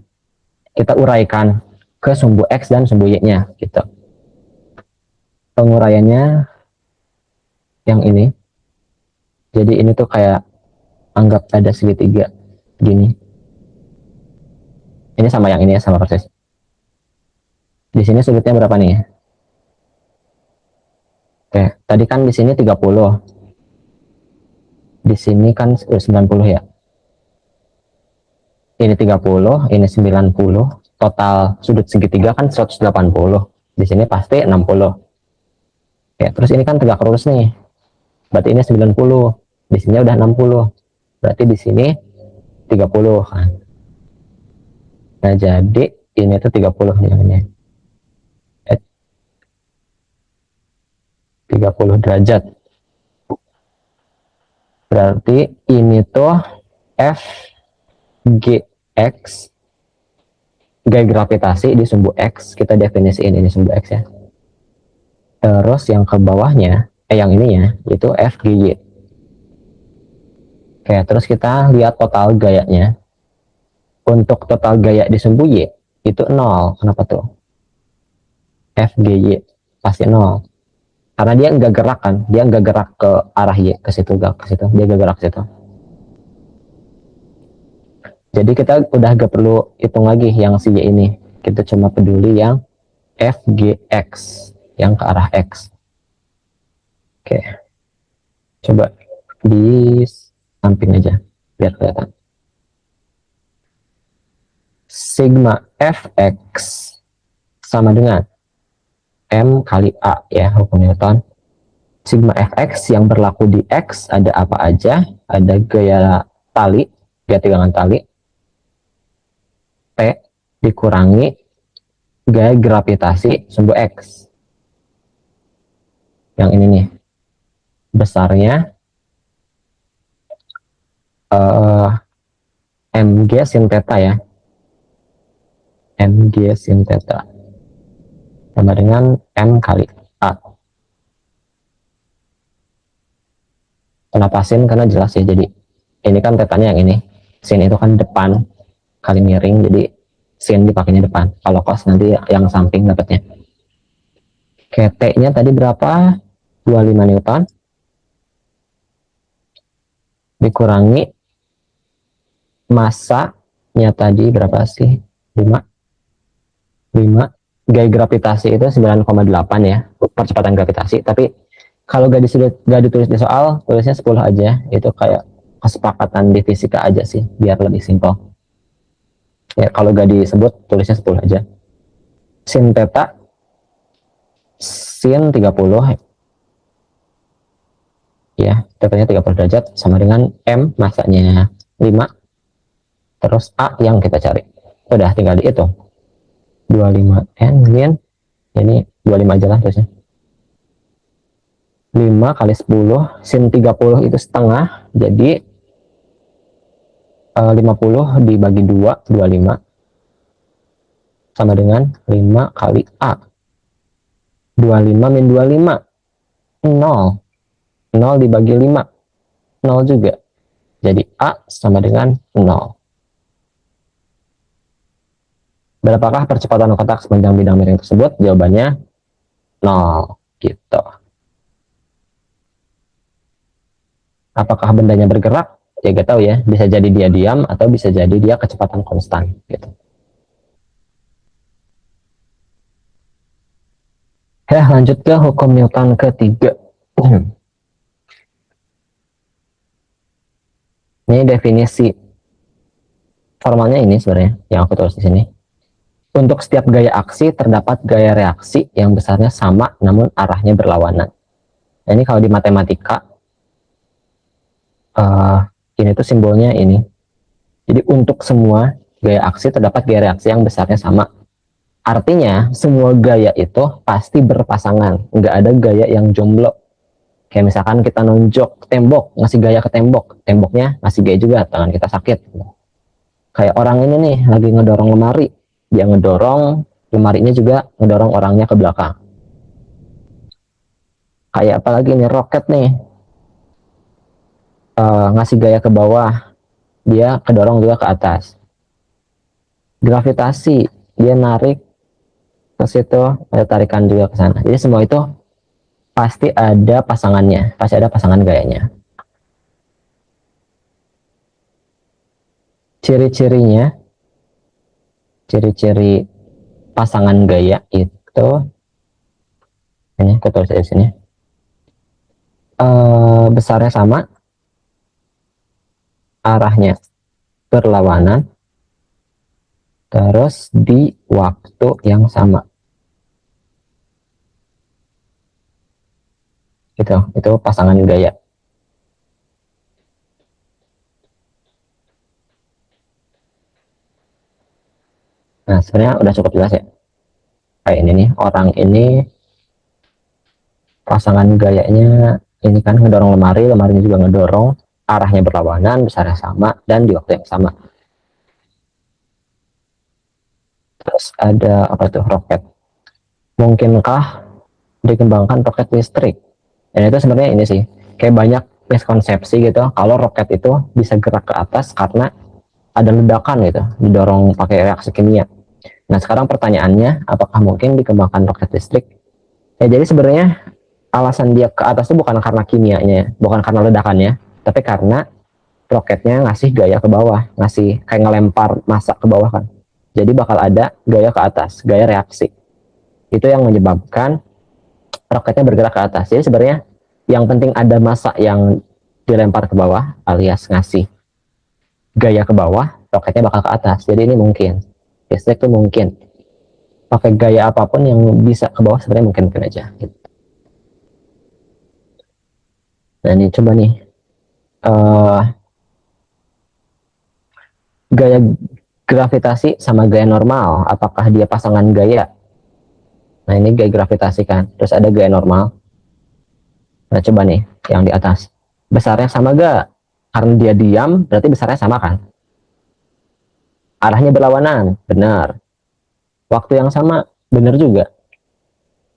Kita uraikan ke sumbu X dan sumbu Y-nya gitu. Penguraiannya yang ini. Jadi ini tuh kayak anggap ada segitiga gini. Ini sama yang ini ya, sama persis. Di sini sudutnya berapa nih? Oke, tadi kan di sini 30. Di sini kan 90 ya. Ini 30, ini 90. Total sudut segitiga kan 180. Di sini pasti 60. Oke, terus ini kan tegak lurus nih. Berarti ini 90. Di sini udah 60. Berarti di sini 30 kan. Nah, jadi ini tuh 30 nih. 30 derajat. Berarti ini tuh Fgx, gaya gravitasi di sumbu X, kita definisiin ini sumbu X ya. Terus yang ke bawahnya, yang ini ya, itu Fgy. Oke, terus kita lihat total gayanya. Untuk total gaya di sumbu Y, itu 0. Kenapa tuh? Fgy pasti 0. Karena dia nggak gerak kan, dia nggak gerak ke arah Y, ke situ, dia nggak gerak ke situ. Jadi kita udah gak perlu hitung lagi yang si Y ini, kita cuma peduli yang Fgx, yang ke arah X. Oke, coba di samping aja, biar kelihatan. Sigma Fx sama dengan M kali A ya, hukum Newton. Sigma Fx yang berlaku di X ada apa aja? Ada gaya tali, gaya tegangan tali, T dikurangi gaya gravitasi sumbu X. yang ini nih, besarnya mg sin theta ya, mg sin theta sama dengan m kali a. Kenapa sin? Karena jelas ya, jadi ini kan tetanya yang ini, sin itu kan depan kali miring, jadi sin dipakainya depan. Kalau cos nanti yang samping dapatnya. Oke, T-nya tadi berapa? 25 Newton dikurangi masanya tadi berapa sih? 5. Gaya gravitasi itu 9,8 ya, percepatan gravitasi. Tapi kalau gak ditulis di soal, tulisnya 10 aja. Itu kayak kesepakatan di fisika aja sih, biar lebih simpel. Ya, kalau gak disebut, tulisnya 10 aja. Sin theta, sin 30. Ya, tetanya 30 derajat sama dengan M, masanya 5. Terus A yang kita cari. Udah, tinggal dihitung. 25N min, ini 25 aja lah terusnya. 5 kali 10, sin 30 itu setengah, jadi 50 dibagi 2, 25. Sama dengan 5 kali A. 25 min 25, 0. 0 dibagi 5, 0 juga. Jadi A sama dengan 0. Berapakah percepatan kotak sepanjang bidang miring tersebut? Jawabannya 0. Gitu. Apakah bendanya bergerak? Ya gak tahu ya. Bisa jadi dia diam atau bisa jadi dia kecepatan konstan. Gitu. Lanjut ke hukum Newton ketiga. Ini definisi formalnya ini sebenarnya yang aku tulis di sini. Untuk setiap gaya aksi terdapat gaya reaksi yang besarnya sama namun arahnya berlawanan. Nah, ini kalau di matematika ini tuh simbolnya ini. Jadi untuk semua gaya aksi terdapat gaya reaksi yang besarnya sama. Artinya semua gaya itu pasti berpasangan, nggak ada gaya yang jomblo. Kayak misalkan kita nonjok ke tembok, ngasih gaya ke tembok, temboknya ngasih gaya juga, tangan kita sakit. Kayak orang ini nih lagi ngedorong lemari, dia ngedorong lemarinya juga ngedorong orangnya ke belakang. Kayak apalagi nih, roket nih ngasih gaya ke bawah, dia kedorong juga ke atas. Gravitasi, dia narik ke situ, ada tarikan juga ke sana. Jadi semua itu pasti ada pasangannya, pasti ada pasangan gayanya. Ciri-cirinya, ciri-ciri pasangan gaya itu, ini aku tulis di sini. Besarnya sama, arahnya berlawanan, terus di waktu yang sama. Itu pasangan gaya. Nah, sebenarnya udah cukup jelas ya. Kayak ini nih, orang ini pasangan gayanya ini kan ngedorong lemari, lemarinya juga ngedorong, arahnya berlawanan, besarnya sama, dan di waktu yang sama. Terus ada apa tuh, roket. Mungkinkah dikembangkan roket listrik? Dan itu sebenarnya ini sih, kayak banyak miskonsepsi gitu, kalau roket itu bisa gerak ke atas karena ada ledakan gitu, didorong pakai reaksi kimia. Nah sekarang pertanyaannya, apakah mungkin dikembangkan roket listrik? Ya jadi sebenarnya alasan dia ke atas itu bukan karena kimianya, bukan karena ledakannya, tapi karena roketnya ngasih gaya ke bawah, ngasih kayak ngelempar massa ke bawah kan. Jadi bakal ada gaya ke atas, gaya reaksi. Itu yang menyebabkan roketnya bergerak ke atas. Jadi sebenarnya yang penting ada massa yang dilempar ke bawah alias ngasih gaya ke bawah, roketnya bakal ke atas. Jadi ini mungkin. Listrik itu mungkin. Pakai gaya apapun yang bisa ke bawah sebenarnya mungkin aja. Gitu. Nah ini coba nih. Gaya gravitasi sama gaya normal, apakah dia pasangan gaya? Nah ini gaya gravitasi kan. Terus ada gaya normal. Nah, coba nih, yang di atas. Besarnya sama gak? Karena dia diam, berarti besarnya sama kan? Arahnya berlawanan, benar. Waktu yang sama, benar juga.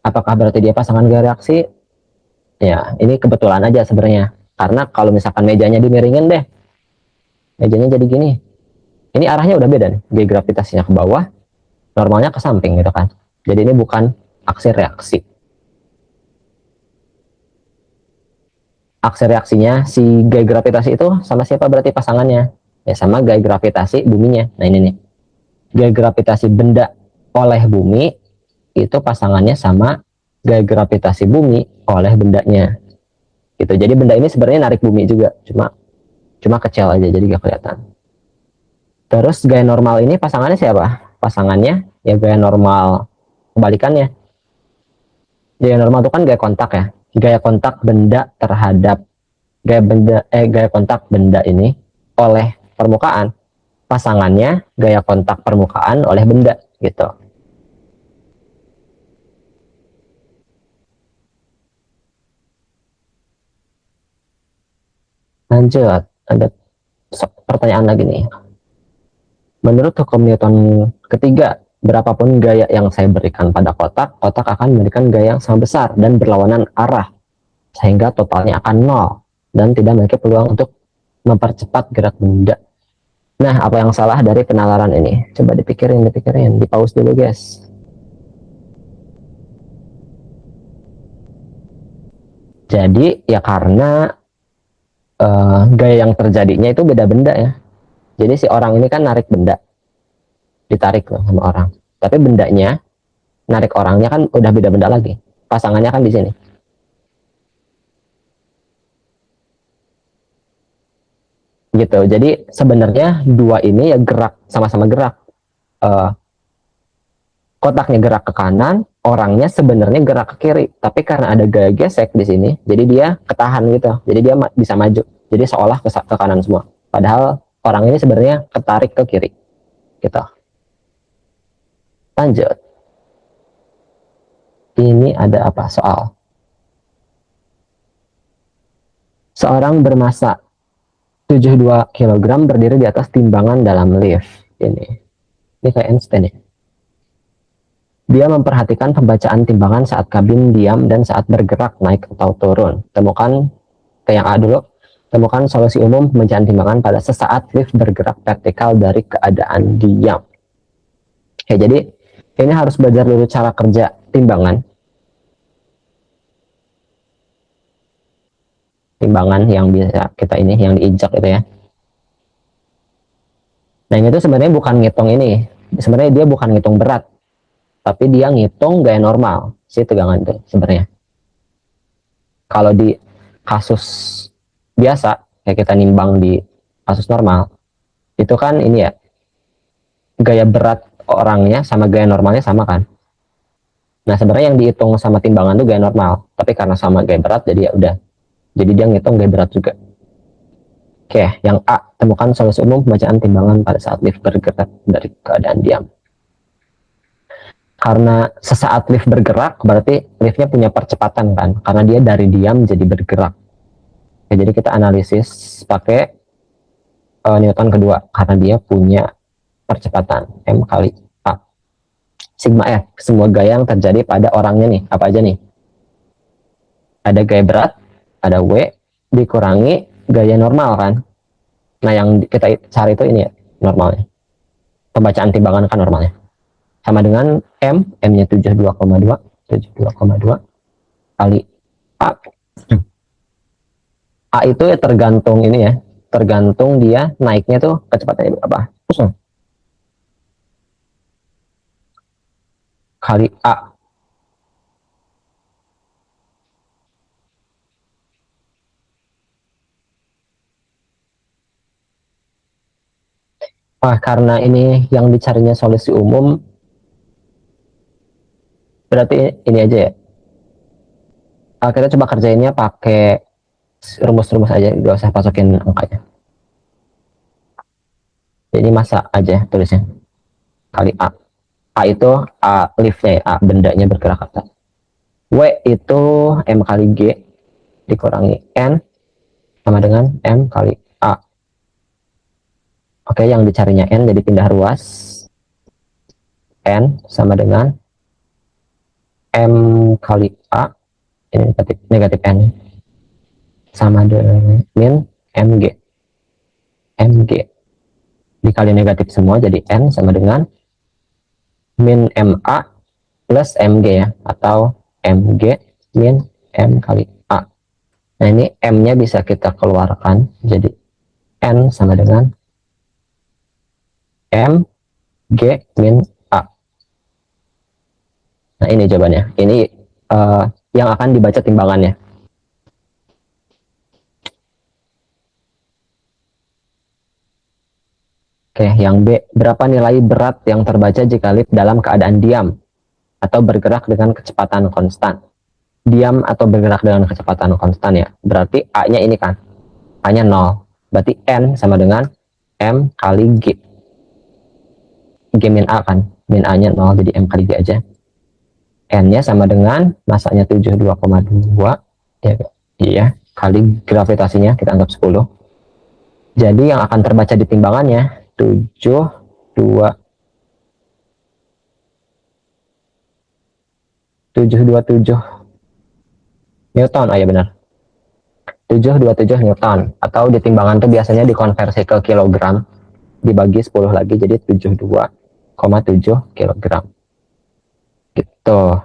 Apakah berarti dia pasangan gaya reaksi? Ya, ini kebetulan aja sebenarnya. Karena kalau misalkan mejanya dimiringin deh, mejanya jadi gini. Ini arahnya udah beda nih. Gaya gravitasinya ke bawah, normalnya ke samping gitu kan. Jadi ini bukan aksi reaksi. Aksi reaksinya si gaya gravitasi itu sama siapa berarti pasangannya? Ya sama gaya gravitasi buminya. Nah ini nih. Gaya gravitasi benda oleh bumi itu pasangannya sama gaya gravitasi bumi oleh bendanya. Gitu. Jadi benda ini sebenarnya narik bumi juga, cuma kecil aja jadi gak kelihatan. Terus gaya normal ini pasangannya siapa? Pasangannya ya gaya normal kebalikannya. Gaya normal itu kan gaya kontak ya. Gaya kontak benda terhadap gaya kontak benda ini oleh permukaan. Pasangannya gaya kontak permukaan oleh benda gitu. Lanjut, ada pertanyaan lagi nih. Menurut hukum Newton ketiga, berapapun gaya yang saya berikan pada kotak, kotak akan memberikan gaya yang sama besar dan berlawanan arah, sehingga totalnya akan nol dan tidak memiliki peluang untuk mempercepat gerak benda. Nah, apa yang salah dari penalaran ini? Coba dipikirin, di pause dulu guys. Jadi ya karena gaya yang terjadinya itu beda benda ya. Jadi si orang ini kan narik benda, ditarik loh sama orang. Tapi bendanya narik orangnya kan udah beda benda lagi. Pasangannya kan di sini. Gitu. Jadi sebenarnya dua ini ya gerak sama-sama gerak. Uh, Kotaknya gerak ke kanan, orangnya sebenarnya gerak ke kiri. Tapi karena ada gaya gesek di sini, jadi dia ketahan gitu. Jadi dia bisa maju. Jadi seolah ke kanan semua. Padahal orang ini sebenarnya ketarik ke kiri. Gitu. Lanjut. Ini ada apa soal? Seorang bermasa 72 kg berdiri di atas timbangan dalam lift. Ini kayak Einstein ya. Dia memperhatikan pembacaan timbangan saat kabin diam dan saat bergerak naik atau turun. Temukan ke yang A dulu. Temukan solusi umum pembacaan timbangan pada sesaat lift bergerak vertikal dari keadaan diam. Oke, jadi ini harus belajar dulu cara kerja timbangan. Timbangan yang bisa kita ini, yang diinjak itu ya. Nah ini tuh sebenarnya bukan ngitung ini. Sebenarnya dia bukan ngitung berat. Tapi dia ngitung gaya normal si tegangan itu sebenarnya. Kalau di kasus biasa kayak kita nimbang di kasus normal itu kan ini ya gaya berat orangnya sama gaya normalnya sama kan. Nah sebenarnya yang dihitung sama timbangan itu gaya normal, tapi karena sama gaya berat jadi ya udah. Jadi dia ngitung gaya berat juga. Oke, yang A, temukan solusi umum pembacaan timbangan pada saat lift bergerak dari keadaan diam. Karena sesaat lift bergerak berarti liftnya punya percepatan kan, karena dia dari diam jadi bergerak. Oke, jadi kita analisis pakai Newton kedua karena dia punya percepatan M kali A sigma F. Semua gaya yang terjadi pada orangnya nih apa aja nih? Ada gaya berat, ada W dikurangi gaya normal kan. Nah yang kita cari itu ini ya normalnya, pembacaan timbangan kan normalnya sama dengan M-nya 72,2 kali A. A itu ya tergantung ini ya, tergantung dia naiknya tuh kecepatannya berapa. Kali A. Karena ini yang dicarinya solusi umum, berarti ini aja ya. Kita coba kerjainnya pakai rumus-rumus aja, gak usah masukin angkanya. Jadi masa aja tulisnya kali A. A itu A liftnya ya, A bendanya bergerak atas. W itu M kali G. dikurangi N sama dengan M kali A. Oke, yang dicarinya N, jadi pindah ruas. N sama dengan M kali A, ini negatif N, sama dengan min MG. MG dikali negatif semua, jadi N sama dengan min MA plus MG ya, atau MG min M kali A. Nah, ini M-nya bisa kita keluarkan, jadi N sama dengan MG min A. Nah, ini jawabannya. Ini yang akan dibaca timbangannya. Oke, yang B, berapa nilai berat yang terbaca jika lift dalam keadaan diam atau bergerak dengan kecepatan konstan? Diam atau bergerak dengan kecepatan konstan ya. Berarti A-nya ini kan, A-nya 0. Berarti N sama dengan M kali G. G min A kan, min A-nya 0, jadi M kali G aja. N-nya sama dengan masanya 72,2 ya, iya, kali gravitasinya kita anggap 10. Jadi yang akan terbaca di timbangannya 727 Newton. Oh ya benar, 727 Newton, atau di timbangan tuh biasanya dikonversi ke kilogram, dibagi 10 lagi jadi 72,7 kilogram gitu.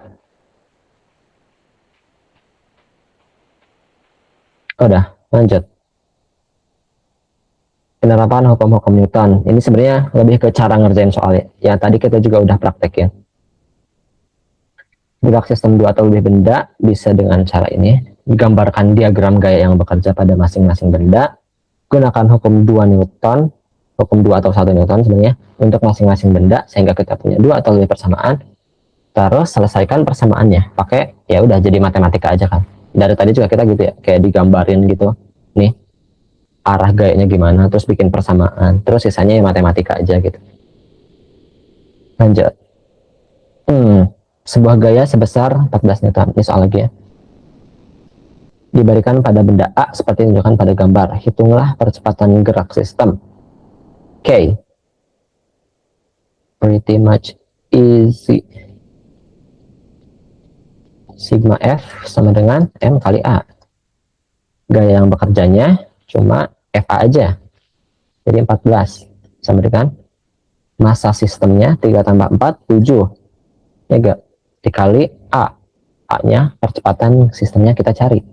Udah, lanjut. Penerapan hukum-hukum Newton. Ini sebenarnya lebih ke cara ngerjain soalnya. Yang tadi kita juga udah praktekin. Gerak sistem 2 atau lebih benda bisa dengan cara ini. Digambarkan diagram gaya yang bekerja pada masing-masing benda. Gunakan hukum 2 Newton, hukum 2 atau 1 Newton sebenarnya, untuk masing-masing benda, sehingga kita punya 2 atau lebih persamaan. Terus selesaikan persamaannya. Pakai, ya udah jadi matematika aja kan. Dari tadi juga kita gitu ya, kayak digambarin gitu. Nih, arah gayanya gimana, terus bikin persamaan, terus sisanya ya matematika aja gitu. Lanjut. Sebuah gaya sebesar 14 Newton, ini soal lagi ya, diberikan pada benda A seperti ditunjukkan pada gambar. Hitunglah percepatan gerak sistem K. Pretty much easy. Sigma F sama dengan M kali A. Gaya yang bekerjanya cuma FA aja, jadi 14 sama dengan masa sistemnya 3 tambah 4 7 ya gak, dikali A. A nya percepatan sistemnya kita cari,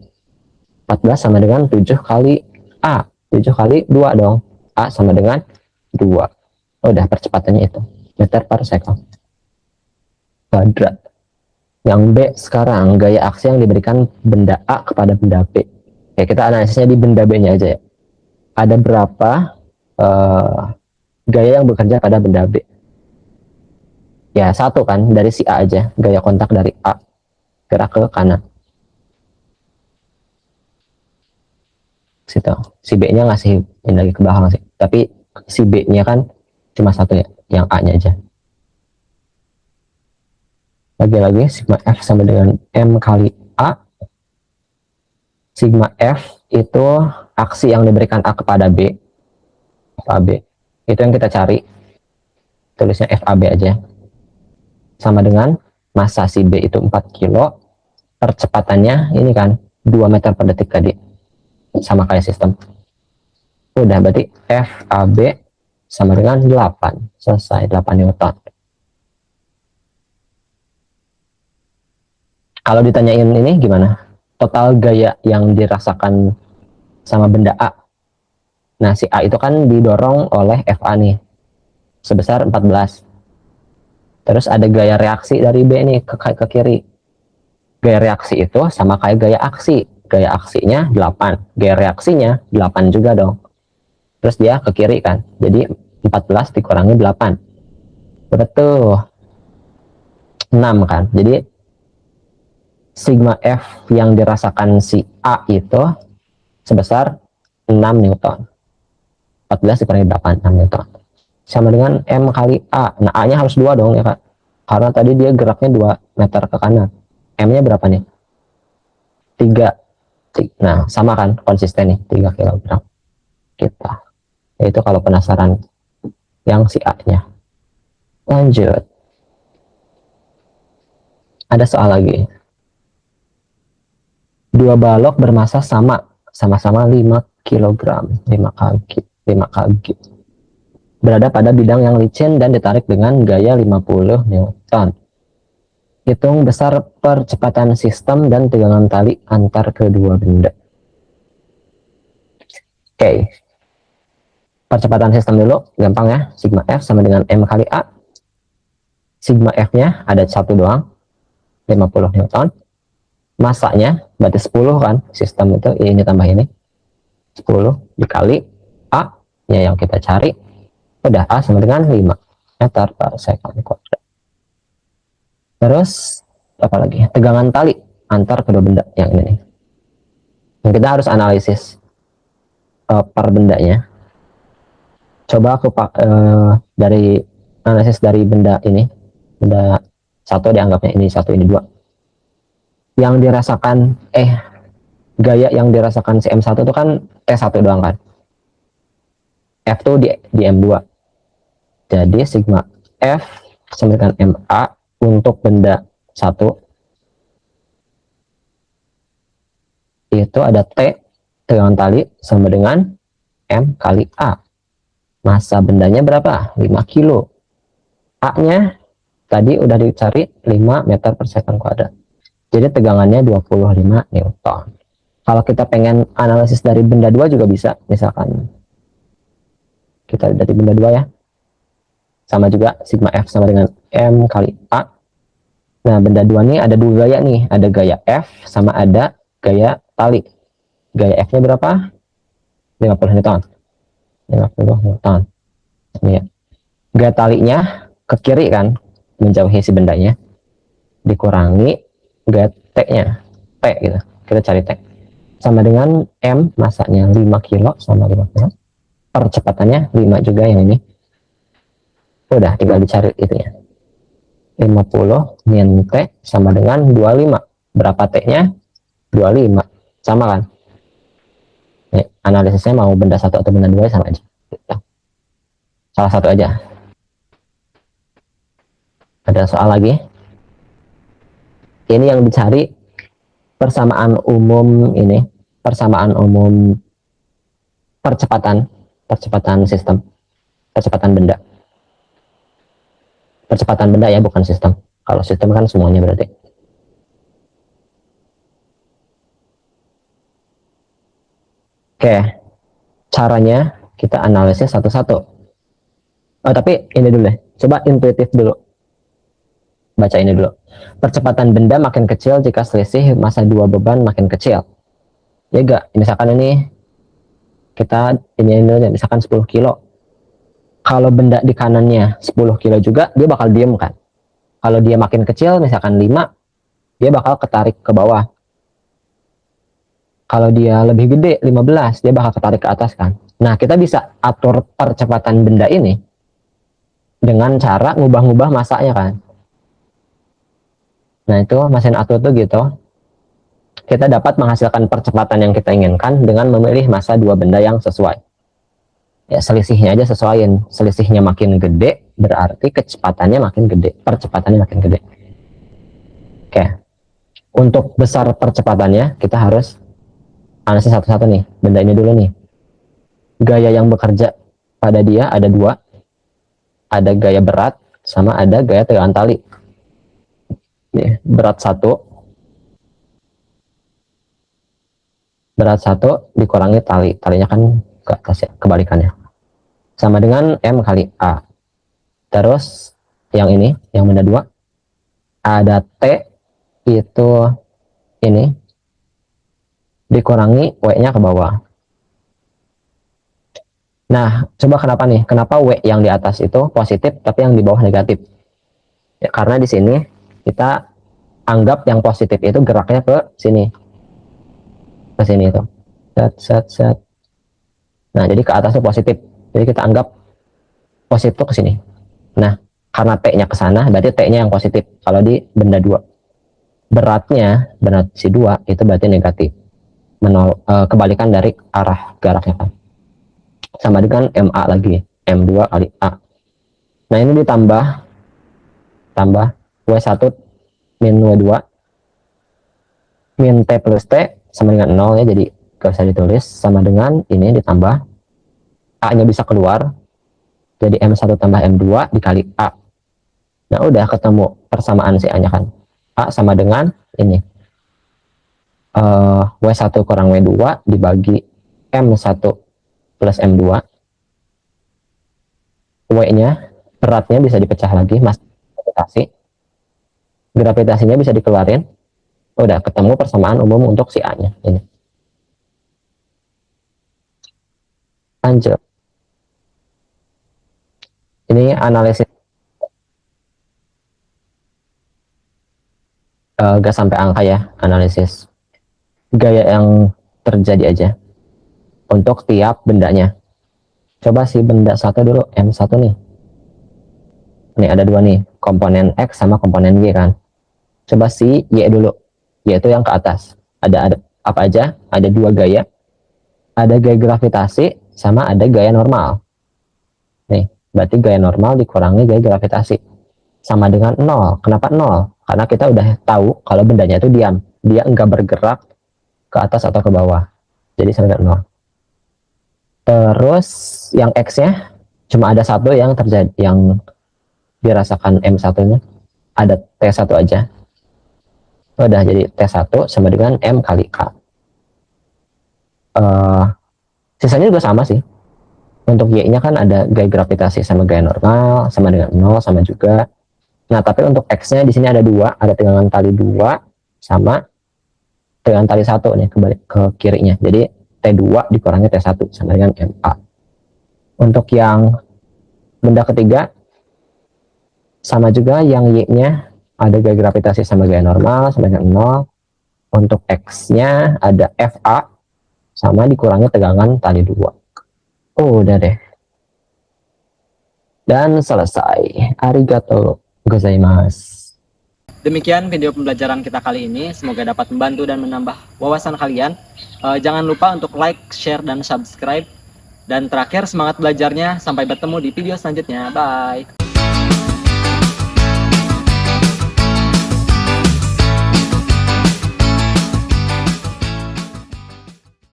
14 sama dengan 7 kali A, 7 kali 2 dong, A sama dengan 2. Udah, percepatannya itu meter per second kuadrat. Yang B sekarang, gaya aksi yang diberikan benda A kepada benda B. Ya, kita analisisnya di benda B-nya aja ya. Ada berapa gaya yang bekerja pada benda B? Ya, satu kan, dari si A aja. Gaya kontak dari A, gerak ke kanan. Situ. Si B-nya ngasih ini lagi ke belakang sih. Tapi si B-nya kan cuma satu ya, yang A-nya aja. Lagi-lagi, sigma F sama dengan M kali A. Sigma F itu aksi yang diberikan A kepada B, FAB, itu yang kita cari, tulisnya FAB aja, sama dengan masa si B itu 4 kilo, percepatannya ini kan 2 meter per detik tadi, sama kayak sistem. Udah, berarti FAB sama dengan 8, selesai, 8 Newton. Kalau ditanyain ini gimana? Total gaya yang dirasakan sama benda A. Nah, si A itu kan didorong oleh FA nih, sebesar 14. Terus ada gaya reaksi dari B nih ke kiri. Gaya reaksi itu sama kayak gaya aksi. Gaya aksinya 8, gaya reaksinya 8 juga dong. Terus dia ke kiri kan, jadi 14 dikurangi 8. Betul. 6 kan, jadi sigma F yang dirasakan si A itu sebesar 6 Newton. 14 dikurangi 8, 6 Newton. Sama dengan M kali A. Nah, A-nya harus 2 dong ya Kak. Karena tadi dia geraknya 2 meter ke kanan. M-nya berapa nih? 3. Nah, sama kan konsisten nih 3 kilogram kita. Itu kalau penasaran yang si A-nya. Lanjut. Ada soal lagi. Dua balok bermasa sama-sama 5 kilogram, 5 kg, 5 kg. Berada pada bidang yang licin dan ditarik dengan gaya 50 Newton. Hitung besar percepatan sistem dan tegangan tali antar kedua benda. Oke. Percepatan sistem dulu, gampang ya. Sigma F sama dengan M kali A. Sigma F-nya ada satu doang, 50 Newton. Masanya berarti 10 kan, sistem itu ini tambah ini. 10 dikali A-nya yang kita cari. Udah, A sama dengan 5 meter per second kuadrat. Terus, apa lagi? Tegangan tali antar kedua benda yang ini nih. Yang kita harus analisis per bendanya. Coba aku dari analisis dari benda ini. Benda satu dianggapnya ini satu, ini dua. Yang dirasakan, gaya yang dirasakan si M1 itu kan T1 doang kan. F tuh di M2. Jadi sigma F sama dengan MA untuk benda 1 itu ada T tegangan tali sama dengan M kali A. Masa bendanya berapa? 5 kilo. A-nya tadi udah dicari 5 meter per second kuadrat. Jadi tegangannya 25 Newton. Kalau kita pengen analisis dari benda 2 juga bisa. Misalkan kita dari benda 2 ya. Sama juga sigma F sama dengan M kali A. Nah, benda 2 nih ada dua gaya nih. Ada gaya F sama ada gaya tali. Gaya F-nya berapa? 50 Newton. 50 Newton. Ini ya. Gaya talinya ke kiri kan, menjauhi si bendanya. Dikurangi gaya T-nya. T gitu. Kita cari T. Sama dengan M, masanya 5 kilo sama 5 kilo. Percepatannya 5 juga yang ini. Udah, tinggal dicari itunya. 50 min T sama dengan 25. Berapa T-nya? 25. Sama kan? Nih, analisisnya mau benda 1 atau benda 2 sama aja. Salah satu aja. Ada soal lagi. Ini yang dicari persamaan umum ini. Persamaan umum percepatan sistem. Percepatan benda. Percepatan benda ya, bukan sistem. Kalau sistem kan semuanya berarti. Oke, caranya kita analisis satu-satu. Oh, tapi ini dulu deh. Coba intuitif dulu. Baca ini dulu. Percepatan benda makin kecil jika selisih massa dua beban makin kecil. Ya enggak? Misalkan ini kita ini dulu, misalkan 10 kilo. Kalau benda di kanannya 10 kilo juga, dia bakal diem kan. Kalau dia makin kecil, misalkan 5, dia bakal ketarik ke bawah. Kalau dia lebih gede, 15, dia bakal ketarik ke atas kan. Nah, kita bisa atur percepatan benda ini dengan cara ngubah-ngubah masanya kan. Nah, itu mesin atur tuh gitu. Kita dapat menghasilkan percepatan yang kita inginkan dengan memilih massa dua benda yang sesuai. Ya, selisihnya aja sesuaiin. Selisihnya makin gede, berarti kecepatannya makin gede. Percepatannya makin gede. Oke. Untuk besar percepatannya, kita harus analisis satu-satu nih. Benda ini dulu nih. Gaya yang bekerja pada dia ada dua. Ada gaya berat, sama ada gaya tegangan tali. Nih, berat 1. Berat 1 dikurangi tali. Talinya kan ke atas ya, kebalikannya. Sama dengan M kali A. Terus yang ini, yang benda 2, ada T itu ini dikurangi W-nya ke bawah. Nah, coba kenapa nih? Kenapa W yang di atas itu positif tapi yang di bawah negatif? Ya, karena di sini kita anggap yang positif itu geraknya ke sini. Ke sini itu. Set. Nah, jadi ke atasnya positif. Jadi kita anggap positif itu ke sini. Nah, karena T-nya ke sana, berarti T-nya yang positif. Kalau di benda 2. Berat si 2 itu berarti negatif. kebalikan dari arah geraknya kan. Sama dengan MA lagi, M2 kali A. Nah ini tambah W1 min W2 min T plus T sama dengan 0 ya, jadi gak usah ditulis, sama dengan ini ditambah A nya bisa keluar, jadi M1 tambah M2 dikali A. Nah udah ketemu persamaan si A nya kan, A sama dengan ini W1 kurang W2 dibagi M1 plus M2. W nya beratnya bisa dipecah lagi, mas gravitasinya bisa dikeluarin. Udah ketemu persamaan umum untuk si A nya ini. Lanjut, ini analisis gak sampai angka ya, analisis gaya yang terjadi aja untuk tiap bendanya. Coba si benda satu dulu, M1 nih. Ini ada dua nih, komponen X sama komponen Y kan. Coba si Y dulu, yaitu yang ke atas. Ada apa aja? Ada dua gaya. Ada gaya gravitasi sama ada gaya normal. Nih, berarti gaya normal dikurangi gaya gravitasi. Sama dengan 0. Kenapa 0? Karena kita udah tahu kalau bendanya itu diam. Dia enggak bergerak ke atas atau ke bawah. Jadi sama dengan 0. Terus yang X-nya cuma ada satu yang terjadi, yang dirasakan M1-nya. Ada T1 aja. Udah, jadi T1 sama dengan M kali K. Sisanya juga sama sih. Untuk Y-nya kan ada gaya gravitasi sama gaya normal, sama dengan 0, sama juga. Nah, tapi untuk X-nya di sini ada dua, ada tegangan tali 2 sama tegangan tali 1 nih kebalik ke kirinya. Jadi T2 dikurangi T1 sama dengan MA. Untuk yang benda ketiga sama juga, yang Y-nya ada gaya gravitasi sama gaya normal sama dengan 0. Untuk X-nya ada FA sama dikurangi tegangan tali 2. Oh, udah deh. Dan selesai. Arigato gozaimasu. Demikian video pembelajaran kita kali ini. Semoga dapat membantu dan menambah wawasan kalian. Jangan lupa untuk like, share, dan subscribe. Dan terakhir, semangat belajarnya. Sampai bertemu di video selanjutnya. Bye.